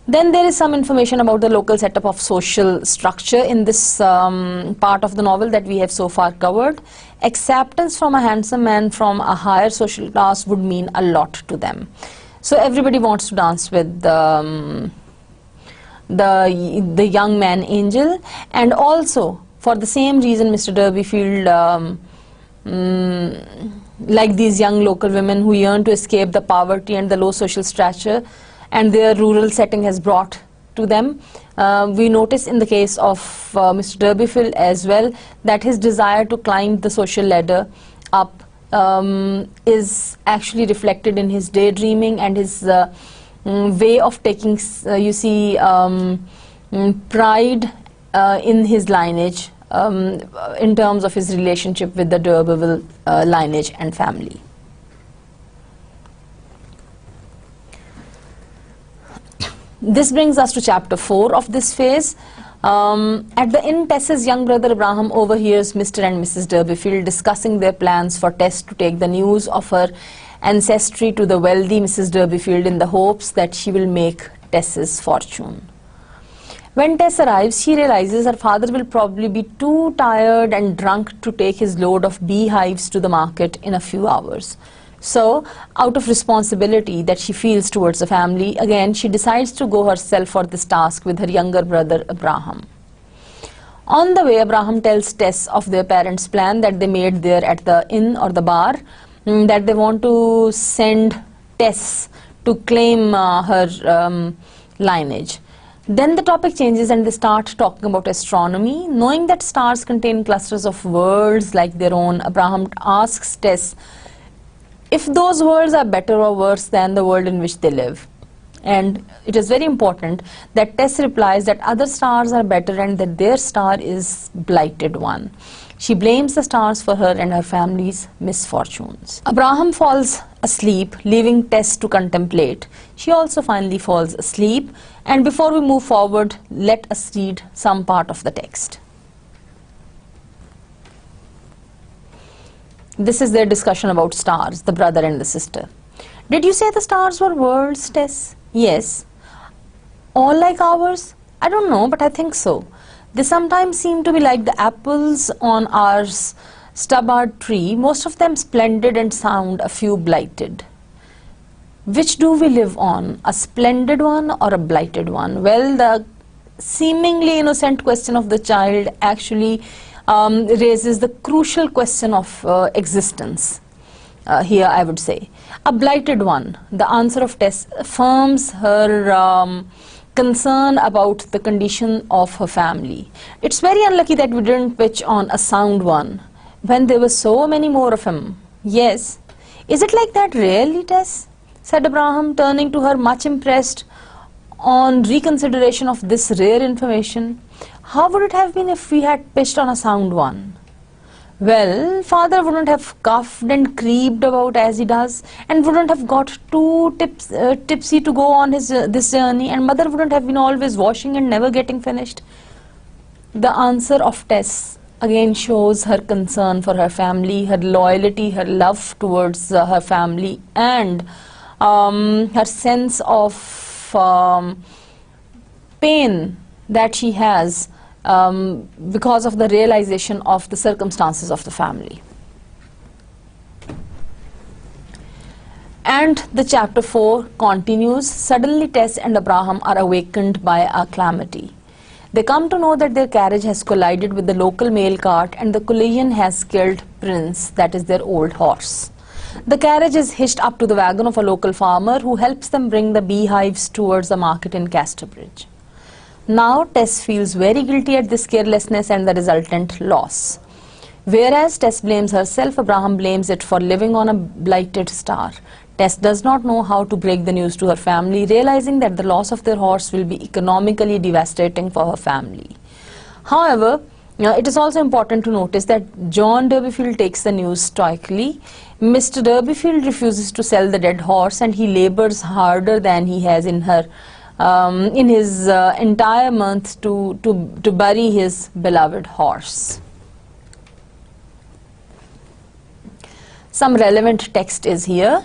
Then there is some information about the local setup of social structure in this part of the novel that we have so far covered. Acceptance from a handsome man from a higher social class would mean a lot to them. So everybody wants to dance with the young man Angel, and also for the same reason Mr. Durbeyfield, like these young local women who yearn to escape the poverty and the low social stature and their rural setting has brought to them. We notice in the case of Mr. Durbeyfield as well that his desire to climb the social ladder up is actually reflected in his daydreaming and his way of taking, you see, pride in his lineage in terms of his relationship with the D'Urberville lineage and family. This brings us to chapter 4 of this phase. At the inn, Tess's young brother Abraham overhears Mr. and Mrs. Durbeyfield discussing their plans for Tess to take the news of her ancestry to the wealthy Mrs. Durbeyfield in the hopes that she will make Tess's fortune. When Tess arrives, she realizes her father will probably be too tired and drunk to take his load of beehives to the market in a few hours. So, out of responsibility that she feels towards the family, again she decides to go herself for this task with her younger brother Abraham. On the way, Abraham tells Tess of their parents' plan that they made there at the inn or the bar, that they want to send Tess to claim her lineage. Then the topic changes and they start talking about astronomy. Knowing that stars contain clusters of worlds like their own, Abraham asks Tess if those worlds are better or worse than the world in which they live. And it is very important that Tess replies that other stars are better and that their star is blighted one. She blames the stars for her and her family's misfortunes. Abraham falls asleep, leaving Tess to contemplate. She also finally falls asleep, and before we move forward, let us read some part of the text. This is their discussion about stars, the brother and the sister. Did you say the stars were worlds, Tess? Yes. All like ours? I don't know, but I think so. They sometimes seem to be like the apples on our stubbard tree, most of them splendid and sound, a few blighted. Which do we live on, a splendid one or a blighted one? Well, the seemingly innocent question of the child actually raises the crucial question of existence. Here I would say a blighted one. The answer of Tess affirms her concern about the condition of her family. It's very unlucky that we didn't pitch on a sound one, when there were so many more of him. Yes. Is it like that really, Tess? Said Abraham, turning to her, much impressed on reconsideration of this rare information. How would it have been if we had pitched on a sound one? Well, father wouldn't have coughed and creeped about as he does, and wouldn't have got too tipsy to go on this journey, and mother wouldn't have been always washing and never getting finished. The answer of Tess again shows her concern for her family, her loyalty, her love towards her family, and her sense of pain that she has because of the realization of the circumstances of the family. And the chapter 4 continues. Suddenly Tess and Abraham are awakened by a calamity. They come to know that their carriage has collided with the local mail cart, and the collision has killed Prince, that is their old horse. The carriage is hitched up to the wagon of a local farmer who helps them bring the beehives towards the market in Casterbridge. Now Tess feels very guilty at this carelessness and the resultant loss. Whereas Tess blames herself, Abraham blames it for living on a blighted star. Tess does not know how to break the news to her family, realizing that the loss of their horse will be economically devastating for her family. However, it is also important to notice that John Durbeyfield takes the news stoically. Mr. Durbeyfield refuses to sell the dead horse, and he labors harder than he has in his entire month to bury his beloved horse. Some relevant text is here.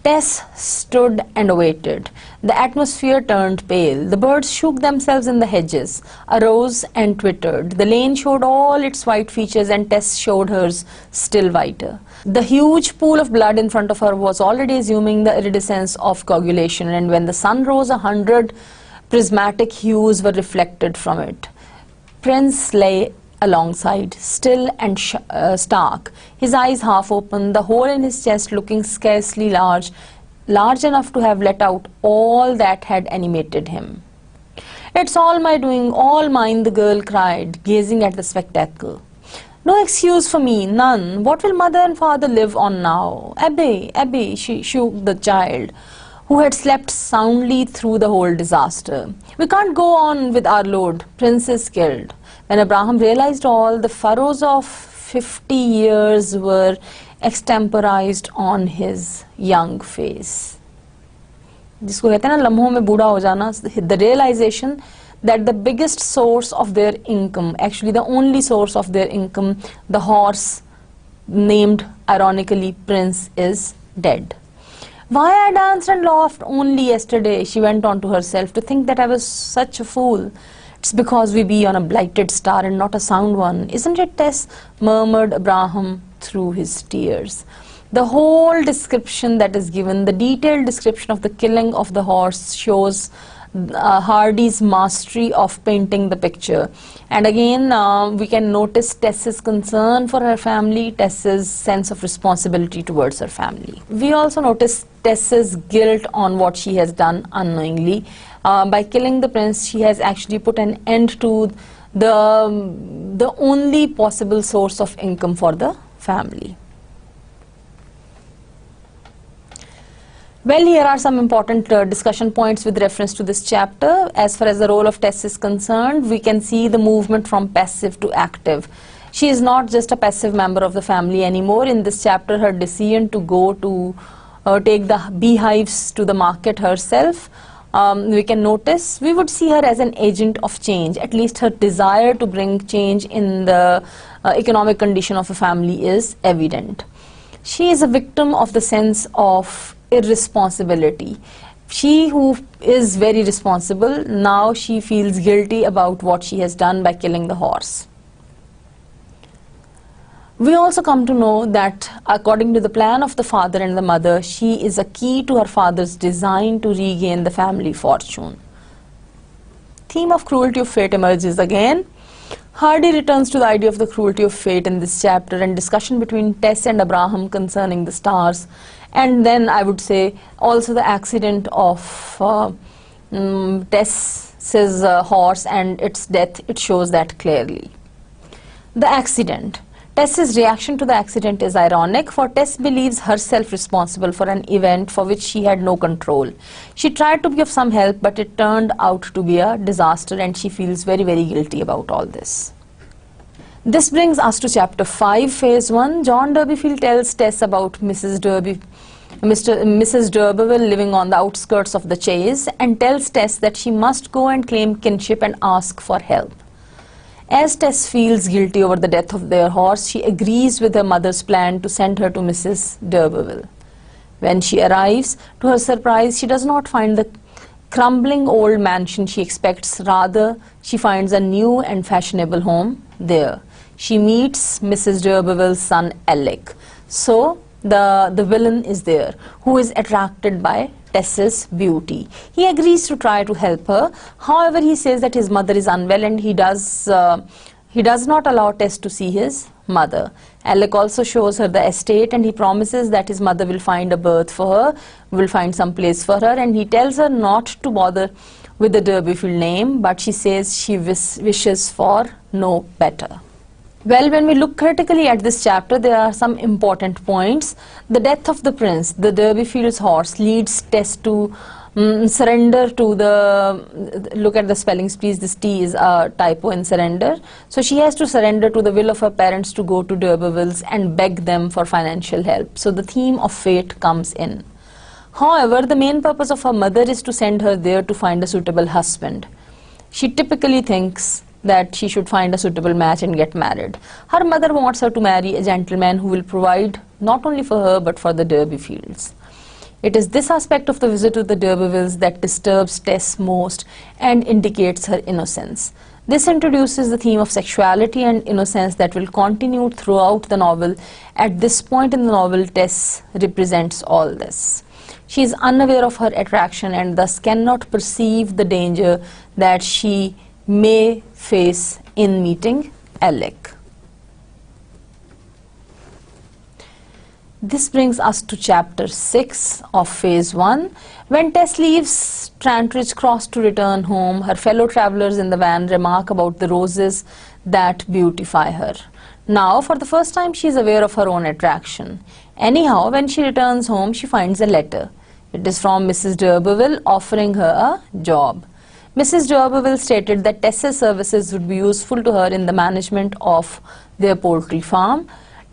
Tess stood and waited. The atmosphere turned pale. The birds shook themselves in the hedges, arose and twittered. The lane showed all its white features, and Tess showed hers still whiter. The huge pool of blood in front of her was already assuming the iridescence of coagulation, and when the sun rose, 100 prismatic hues were reflected from it. Prince lay alongside, still and stark, his eyes half open, the hole in his chest looking scarcely large enough to have let out all that had animated him. "It's all my doing, all mine," the girl cried, gazing at the spectacle. "No excuse for me, none. What will mother and father live on now? Abby," she shook the child, who had slept soundly through the whole disaster. "We can't go on with our load. Prince is killed." When Abraham realized all, the furrows of 50 years were extemporized on his young face. जिसको कहते हैं ना लम्हों में बूढ़ा हो जाना, the realization that the biggest source of their income, actually the only source of their income, the horse named ironically Prince, is dead. "Why I danced and laughed only yesterday," she went on to herself, "to think that I was such a fool. It's because we be on a blighted star and not a sound one. Isn't it, Tess?" murmured Abraham through his tears. The whole description that is given, the detailed description of the killing of the horse, shows Hardy's mastery of painting the picture. And again, we can notice Tess's concern for her family, Tess's sense of responsibility towards her family. We also notice Tess's guilt on what she has done unknowingly. By killing the prince, she has actually put an end to the only possible source of income for the family. Well, here are some important discussion points with reference to this chapter. As far as the role of Tess is concerned, we can see the movement from passive to active. She is not just a passive member of the family anymore. In this chapter, her decision to go to take the beehives to the market herself, we can notice, we would see her as an agent of change. At least her desire to bring change in the economic condition of a family is evident. She is a victim of the sense of irresponsibility. She who is very responsible, now she feels guilty about what she has done by killing the horse. We also come to know that according to the plan of the father and the mother, she is a key to her father's design to regain the family fortune. Theme of cruelty of fate emerges again. Hardy returns to the idea of the cruelty of fate in this chapter, and discussion between Tess and Abraham concerning the stars. And then I would say also the accident of Tess's horse and its death, it shows that clearly. The accident. Tess's reaction to the accident is ironic, for Tess believes herself responsible for an event for which she had no control. She tried to be of some help, but it turned out to be a disaster, and she feels very, very guilty about all this. This brings us to chapter 5, phase 1. John Derbyfield tells Tess about Mrs. D'Urberville living on the outskirts of the chase, and tells Tess that she must go and claim kinship and ask for help. As Tess feels guilty over the death of their horse, she agrees with her mother's plan to send her to Mrs. D'Urberville. When she arrives, to her surprise, she does not find the crumbling old mansion she expects. Rather, she finds a new and fashionable home there. She meets Mrs. D'Urberville's son, Alec. So, the villain is there, who is attracted by Tess's beauty. He agrees to try to help her. However, he says that his mother is unwell, and he does not allow Tess to see his mother. Alec also shows her the estate, and he promises that his mother will find a berth for her, will find some place for her, and he tells her not to bother with the Derbyfield name, but she says she wishes for no better. Well, when we look critically at this chapter, there are some important points. The death of the prince, the Derbyfield's horse, leads Tess to surrender to the, look at the spellings please, this T is a typo in surrender. So she has to surrender to the will of her parents to go to D'Urberville's and beg them for financial help. So the theme of fate comes in. However, the main purpose of her mother is to send her there to find a suitable husband. She typically thinks that she should find a suitable match and get married. Her mother wants her to marry a gentleman who will provide not only for her but for the Derbyfields. It is this aspect of the visit to the D'Urbervilles that disturbs Tess most and indicates her innocence. This introduces the theme of sexuality and innocence that will continue throughout the novel. At this point in the novel, Tess represents all this. She is unaware of her attraction and thus cannot perceive the danger that she may face in meeting Alec. This brings us to chapter 6 of phase 1. When Tess leaves Trantridge Cross to return home, her fellow travelers in the van remark about the roses that beautify her. Now, for the first time, she is aware of her own attraction. Anyhow, when she returns home, she finds a letter. It is from Mrs. D'Urberville offering her a job. Mrs. D'Urberville stated that Tess's services would be useful to her in the management of their poultry farm.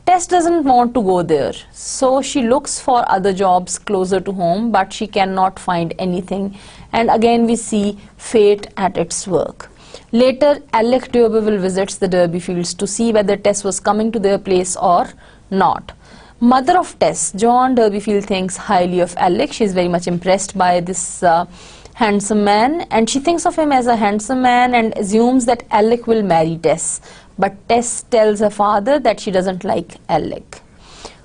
Tess doesn't want to go there, so she looks for other jobs closer to home, but she cannot find anything, and again we see fate at its work. Later, Alec D'Urberville visits the Derbyfields to see whether Tess was coming to their place or not. Mother of Tess, John Derbyfield, thinks highly of Alec. She is very much impressed by this handsome man, and she thinks of him as a handsome man and assumes that Alec will marry Tess. But Tess tells her father that she doesn't like Alec.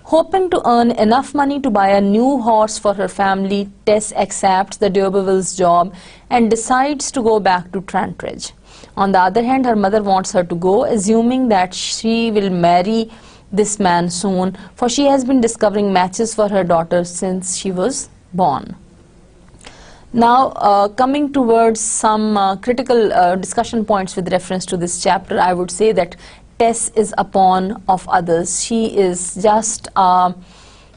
Hoping to earn enough money to buy a new horse for her family, Tess accepts the D'Urberville's job and decides to go back to Trantridge. On the other hand, her mother wants her to go, assuming that she will marry this man soon, for she has been discovering matches for her daughter since she was born. Now, coming towards some critical discussion points with reference to this chapter, I would say that Tess is a pawn of others. She is just a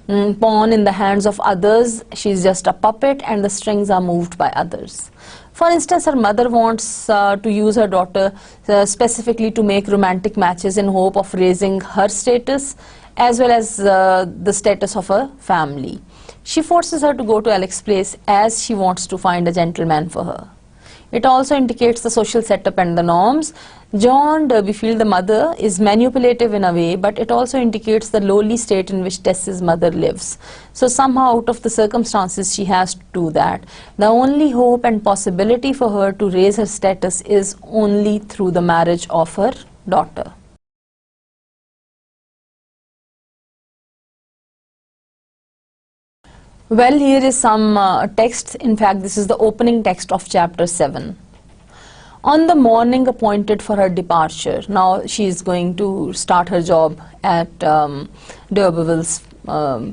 pawn in the hands of others. She is just a puppet, and the strings are moved by others. For instance, her mother wants to use her daughter specifically to make romantic matches in hope of raising her status as well as the status of her family. She forces her to go to Alec's place as she wants to find a gentleman for her. It also indicates the social setup and the norms. John Derbyfield, the mother, is manipulative in a way, but it also indicates the lowly state in which Tess's mother lives. So somehow out of the circumstances she has to do that. The only hope and possibility for her to raise her status is only through the marriage of her daughter. Well, here is some text. In fact, this is the opening text of chapter 7. On the morning appointed for her departure, now she is going to start her job at D'Urberville's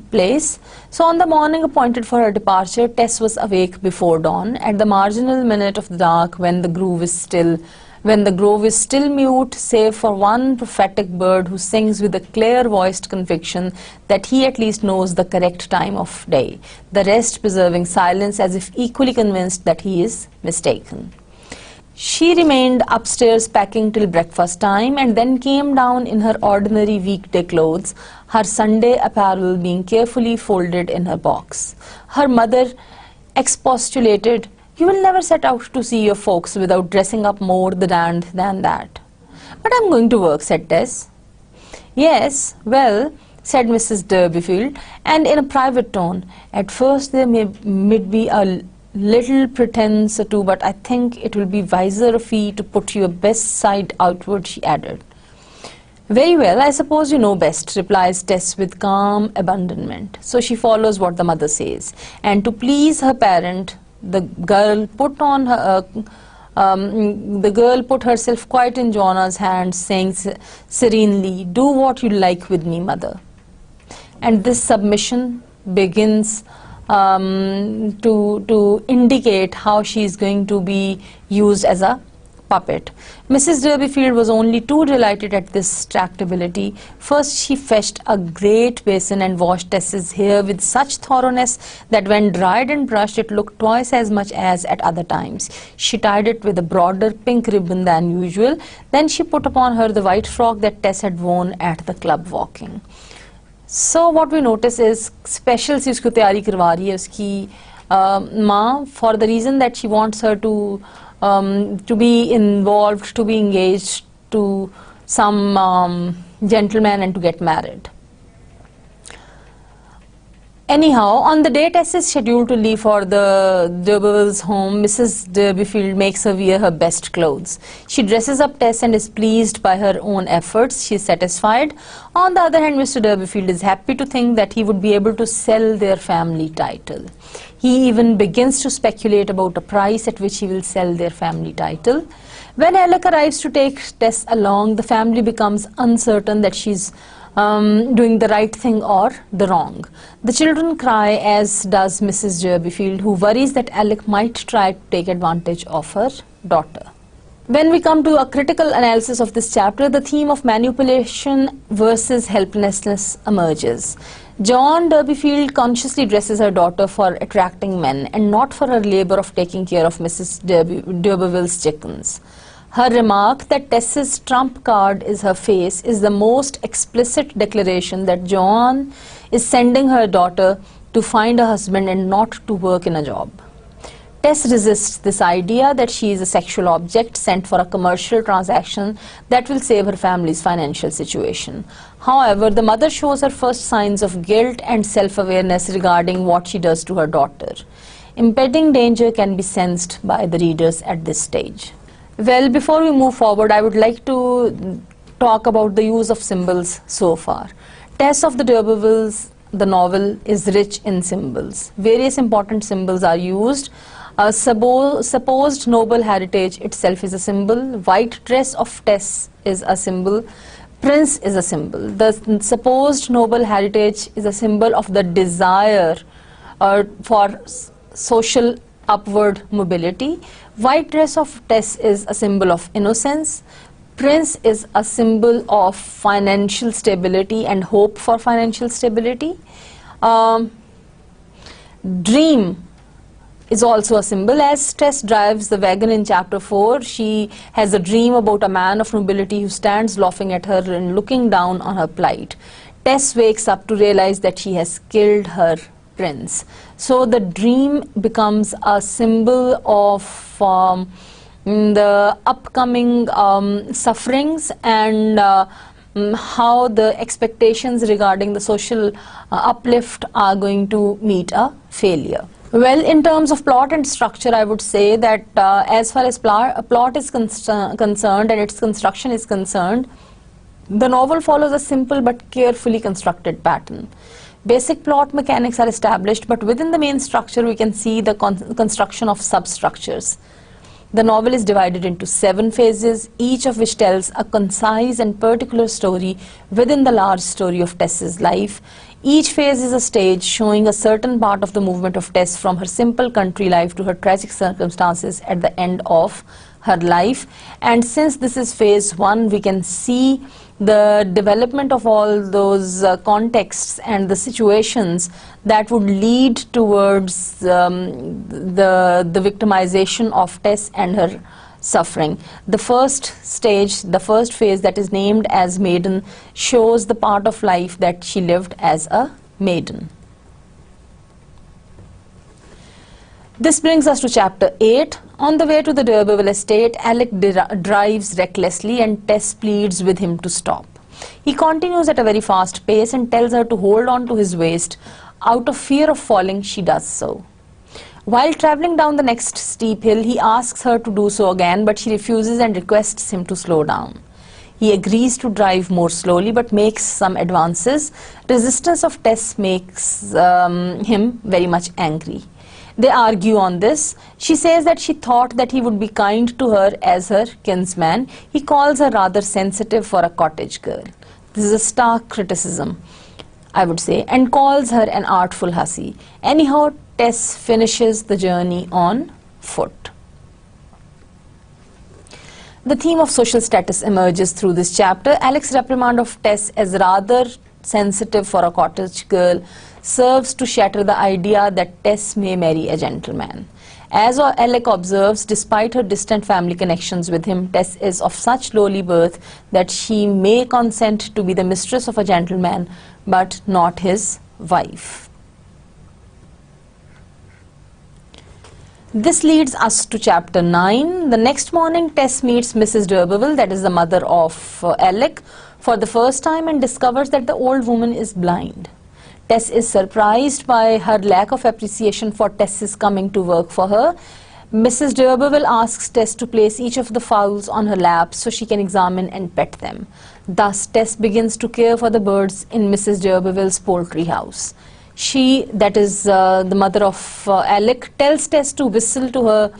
place. So on the morning appointed for her departure, Tess was awake before dawn, at the marginal minute of the dark when the groove is still when the grove is still mute save for one prophetic bird who sings with a clear-voiced conviction that he at least knows the correct time of day, the rest preserving silence as if equally convinced that he is mistaken. She remained upstairs packing till breakfast time and then came down in her ordinary weekday clothes, her Sunday apparel being carefully folded in her box. Her mother expostulated, "You will never set out to see your folks without dressing up more than that." "But I'm going to work," said Tess. "Yes, well," said Mrs. Durbeyfield, and in a private tone, "at first there may be a little pretense or two, but I think it will be wiser of ye to put your best side outward," she added. "Very well, I suppose you know best," replies Tess with calm abandonment. So she follows what the mother says, and to please her parent, the girl put herself quite in Joanna's hands, saying serenely, "Do what you like with me, mother." And this submission begins to indicate how she is going to be used as a puppet. Mrs. Durbeyfield was only too delighted at this tractability. First she fetched a great basin and washed Tess's hair with such thoroughness that when dried and brushed it looked twice as much as at other times. She tied it with a broader pink ribbon than usual. Then she put upon her the white frock that Tess had worn at the club walking. So what we notice is special सी उसको तैयारी करवा रही है उसकी माँ, for the reason that she wants her to be involved, to be engaged to some gentleman and to get married. Anyhow, on the day Tess is scheduled to leave for the D'Urbervilles' home, Mrs. Durbeyfield makes her wear her best clothes. She dresses up Tess and is pleased by her own efforts. She is satisfied. On the other hand, Mr. Durbeyfield is happy to think that he would be able to sell their family title. He even begins to speculate about a price at which he will sell their family title. When Alec arrives to take Tess along, the family becomes uncertain that she's doing the right thing or the wrong. The children cry, as does Mrs. Durbeyfield, who worries that Alec might try to take advantage of her daughter. When we come to a critical analysis of this chapter, the theme of manipulation versus helplessness emerges. John Durbeyfield consciously dresses her daughter for attracting men and not for her labor of taking care of Mrs. D'Urberville's chickens. Her remark that Tess's trump card is her face is the most explicit declaration that Joan is sending her daughter to find a husband and not to work in a job. Tess resists this idea that she is a sexual object sent for a commercial transaction that will save her family's financial situation. However, the mother shows her first signs of guilt and self-awareness regarding what she does to her daughter. Impending danger can be sensed by the readers at this stage. Well, before we move forward, I would like to talk about the use of symbols so far. Tess of the D'Urbervilles, the novel, is rich in symbols. Various important symbols are used. A supposed noble heritage itself is a symbol. White dress of Tess is a symbol. Prince is a symbol. The supposed noble heritage is a symbol of the desire for social upward mobility. White dress of Tess is a symbol of innocence. Prince is a symbol of financial stability and hope for financial stability. Dream is also a symbol. As Tess drives the wagon in chapter 4, she has a dream about a man of nobility who stands laughing at her and looking down on her plight. Tess wakes up to realize that she has killed her prince. So the dream becomes a symbol of the upcoming sufferings and how the expectations regarding the social uplift are going to meet a failure. Well, in terms of plot and structure, I would say that as far as plot is concerned and its construction is concerned, the novel follows a simple but carefully constructed pattern. Basic plot mechanics are established, but within the main structure we can see the construction of substructures. The novel is divided into 7 phases, each of which tells a concise and particular story within the large story of Tess's life. Each phase is a stage showing a certain part of the movement of Tess from her simple country life to her tragic circumstances at the end of her life. And since this is phase 1, we can see the development of all those contexts and the situations that would lead towards the victimization of Tess and her suffering. The first stage, the first phase that is named as maiden, shows the part of life that she lived as a maiden. This brings us to chapter 8. On the way to the D'Urberville estate, Alec drives recklessly and Tess pleads with him to stop. He continues at a very fast pace and tells her to hold on to his waist. Out of fear of falling, she does so. While travelling down the next steep hill, he asks her to do so again, but she refuses and requests him to slow down. He agrees to drive more slowly but makes some advances. Resistance of Tess makes him very much angry. They argue on this. She says that she thought that he would be kind to her as her kinsman. He calls her rather sensitive for a cottage girl. This is a stark criticism, I would say, and calls her an artful hussy. Anyhow, Tess finishes the journey on foot. The theme of social status emerges through this chapter. Alec's reprimand of Tess as rather sensitive for a cottage girl serves to shatter the idea that Tess may marry a gentleman. As Alec observes, despite her distant family connections with him, Tess is of such lowly birth that she may consent to be the mistress of a gentleman, but not his wife. This leads us to chapter 9. The next morning, Tess meets Mrs. D'Urberville, that is the mother of Alec, for the first time and discovers that the old woman is blind. Tess is surprised by her lack of appreciation for Tess's coming to work for her. Mrs. D'Urberville asks Tess to place each of the fowls on her lap so she can examine and pet them. Thus, Tess begins to care for the birds in Mrs. D'Urberville's poultry house. She, that is the mother of Alec, tells Tess to whistle to her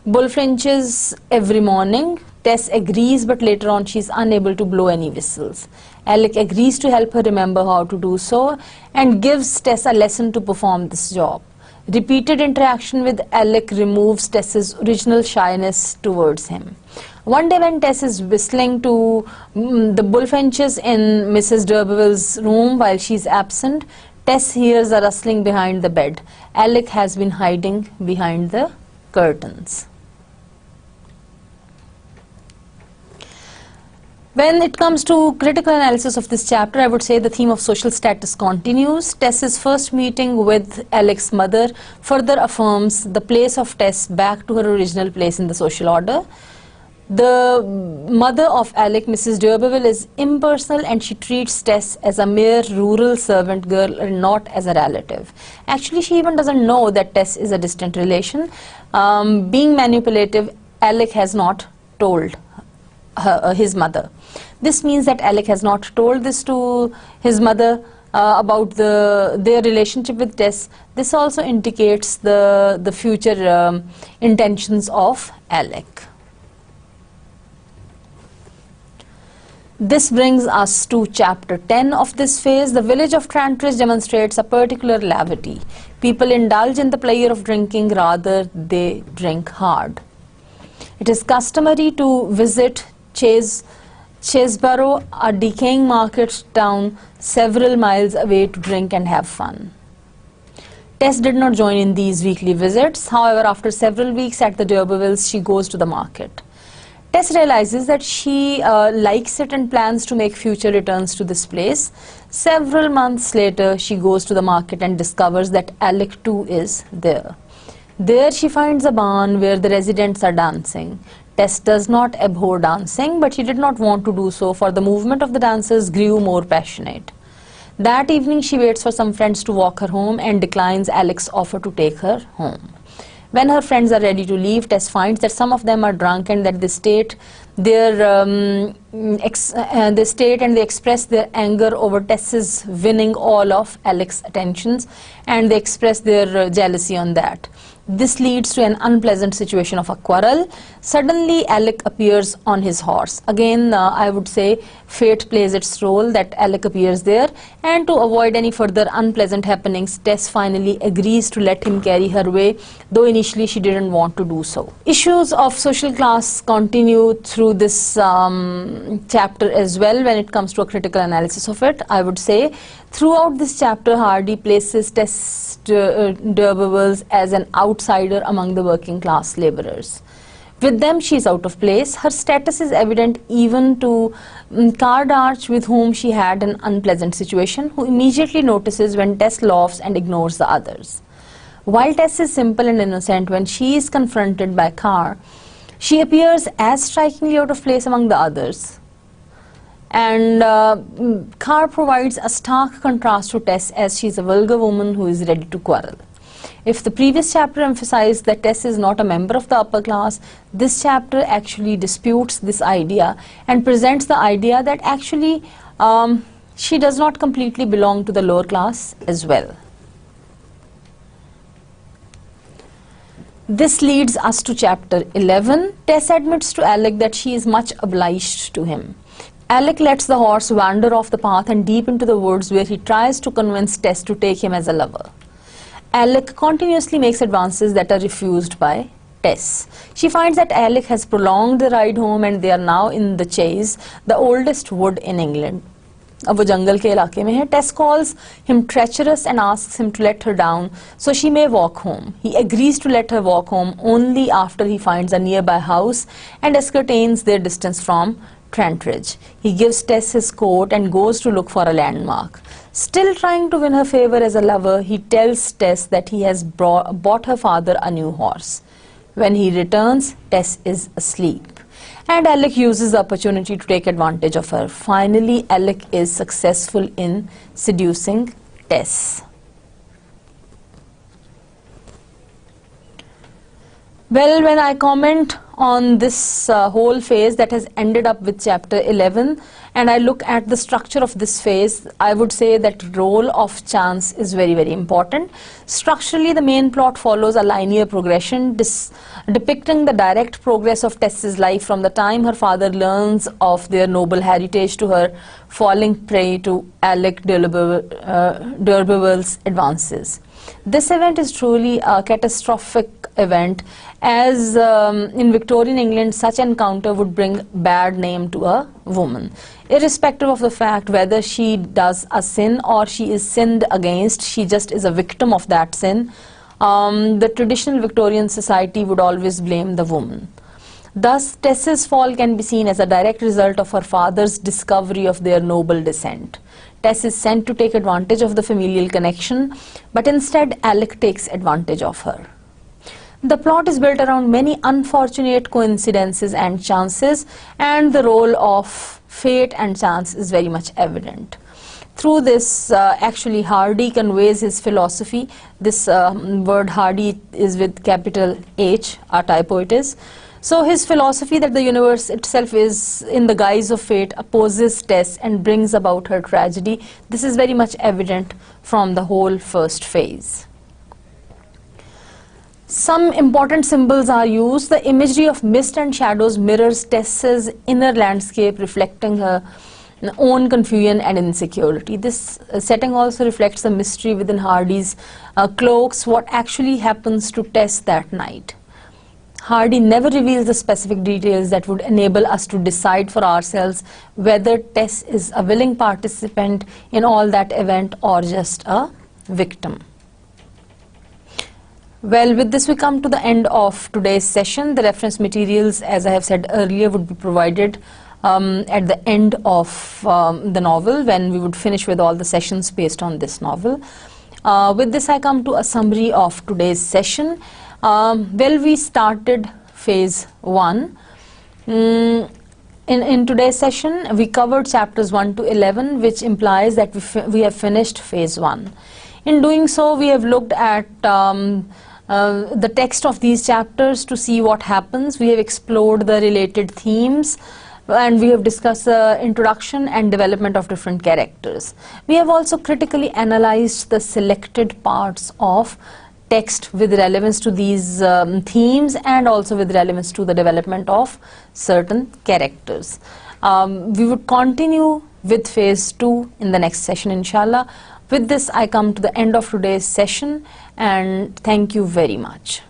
bullfinches every morning. Tess agrees, but later on she is unable to blow any whistles. Alec agrees to help her remember how to do so and gives Tess a lesson to perform this job. Repeated interaction with Alec removes Tess's original shyness towards him. One day when Tess is whistling to the bullfinches in Mrs. D'Urberville's room while she is absent, Tess hears a rustling behind the bed. Alec has been hiding behind the curtains. When it comes to critical analysis of this chapter, I would say the theme of social status continues. Tess's first meeting with Alec's mother further affirms the place of Tess back to her original place in the social order. The mother of Alec, Mrs. D'Urberville, is impersonal and she treats Tess as a mere rural servant girl and not as a relative. Actually, she even doesn't know that Tess is a distant relation. Being manipulative, Alec has not told his mother. This means that Alec has not told this to his mother about their relationship with Tess. This also indicates the future intentions of Alec. This brings us to chapter 10 of this phase. The village of Chapteri demonstrates a particular levity. People indulge in the pleasure of drinking, rather they drink hard. It is customary to visit Cheseborough, a decaying market town several miles away, to drink and have fun. Tess did not join in these weekly visits. However, after several weeks at the D'Urbervilles, she goes to the market. Tess realizes that she likes it and plans to make future returns to this place. Several months later, she goes to the market and discovers that Alec too is there. There she finds a barn where the residents are dancing. Tess does not abhor dancing, but she did not want to do so, for the movement of the dancers grew more passionate. That evening, she waits for some friends to walk her home and declines Alec's offer to take her home. When her friends are ready to leave, Tess finds that some of them are drunk and that they state and they express their anger over Tess's winning all of Alec's attentions, and they express their jealousy on that. This leads to an unpleasant situation of a quarrel. Suddenly, Alec appears on his horse. Again, I would say fate plays its role that Alec appears there. And to avoid any further unpleasant happenings, Tess finally agrees to let him carry her away, though initially she didn't want to do so. Issues of social class continue through this chapter as well when it comes to a critical analysis of it. I would say throughout this chapter, Hardy places Tess d'Urbervilles as an outsider among the working class labourers. With them, she is out of place. Her status is evident even to Cardarch, with whom she had an unpleasant situation, who immediately notices when Tess laughs and ignores the others. While Tess is simple and innocent, when she is confronted by Car, she appears as strikingly out of place among the others. And Car provides a stark contrast to Tess, as she is a vulgar woman who is ready to quarrel. If the previous chapter emphasized that Tess is not a member of the upper class, this chapter actually disputes this idea and presents the idea that actually she does not completely belong to the lower class as well. This leads us to chapter 11. Tess admits to Alec that she is much obliged to him. Alec lets the horse wander off the path and deep into the woods, where he tries to convince Tess to take him as a lover. Alec continuously makes advances that are refused by Tess. She finds that Alec has prolonged the ride home and they are now in the Chase, the oldest wood in England. अब वो जंगल के इलाके में है. Tess calls him treacherous and asks him to let her down so she may walk home. He agrees to let her walk home only after he finds a nearby house and ascertains their distance from Trentridge. He gives Tess his coat and goes to look for a landmark. Still trying to win her favor as a lover, he tells Tess that he has bought her father a new horse. When he returns, Tess is asleep, and Alec uses the opportunity to take advantage of her. Finally, Alec is successful in seducing Tess. Well, when I comment on this whole phase that has ended up with chapter 11, and I look at the structure of this phase, I would say that role of chance is very, very important. Structurally, the main plot follows a linear progression depicting the direct progress of Tess's life from the time her father learns of their noble heritage to her falling prey to Alec d'Urberville's advances. This event is truly a catastrophic event, as in Victorian England such encounter would bring bad name to a woman. Irrespective of the fact whether she does a sin or she is sinned against, she just is a victim of that sin. The traditional Victorian society would always blame the woman. Thus, Tess's fall can be seen as a direct result of her father's discovery of their noble descent. Tess is sent to take advantage of the familial connection, but instead Alec takes advantage of her. The plot is built around many unfortunate coincidences and chances, and the role of fate and chance is very much evident. Through this, actually Hardy conveys his philosophy. This word Hardy is with capital H, a typo it is. So his philosophy that the universe itself is in the guise of fate opposes Tess and brings about her tragedy. This is very much evident from the whole first phase. Some important symbols are used. The imagery of mist and shadows mirrors Tess's inner landscape, reflecting her own confusion and insecurity. This setting also reflects the mystery within Hardy's cloaks, what actually happens to Tess that night. Hardy never reveals the specific details that would enable us to decide for ourselves whether Tess is a willing participant in all that event or just a victim. Well, with this we come to the end of today's session. The reference materials, as I have said earlier, would be provided at the end of the novel, when we would finish with all the sessions based on this novel. With this I come to a summary of today's session. Well, we started phase 1. In today's session, we covered chapters 1 to 11, which implies that we have finished phase 1. In doing so, we have looked at the text of these chapters to see what happens. We have explored the related themes, and we have discussed the introduction and development of different characters. We have also critically analyzed the selected parts of text with relevance to these themes and also with relevance to the development of certain characters. We would continue with phase 2 in the next session, inshallah. With this, I come to the end of today's session, and thank you very much.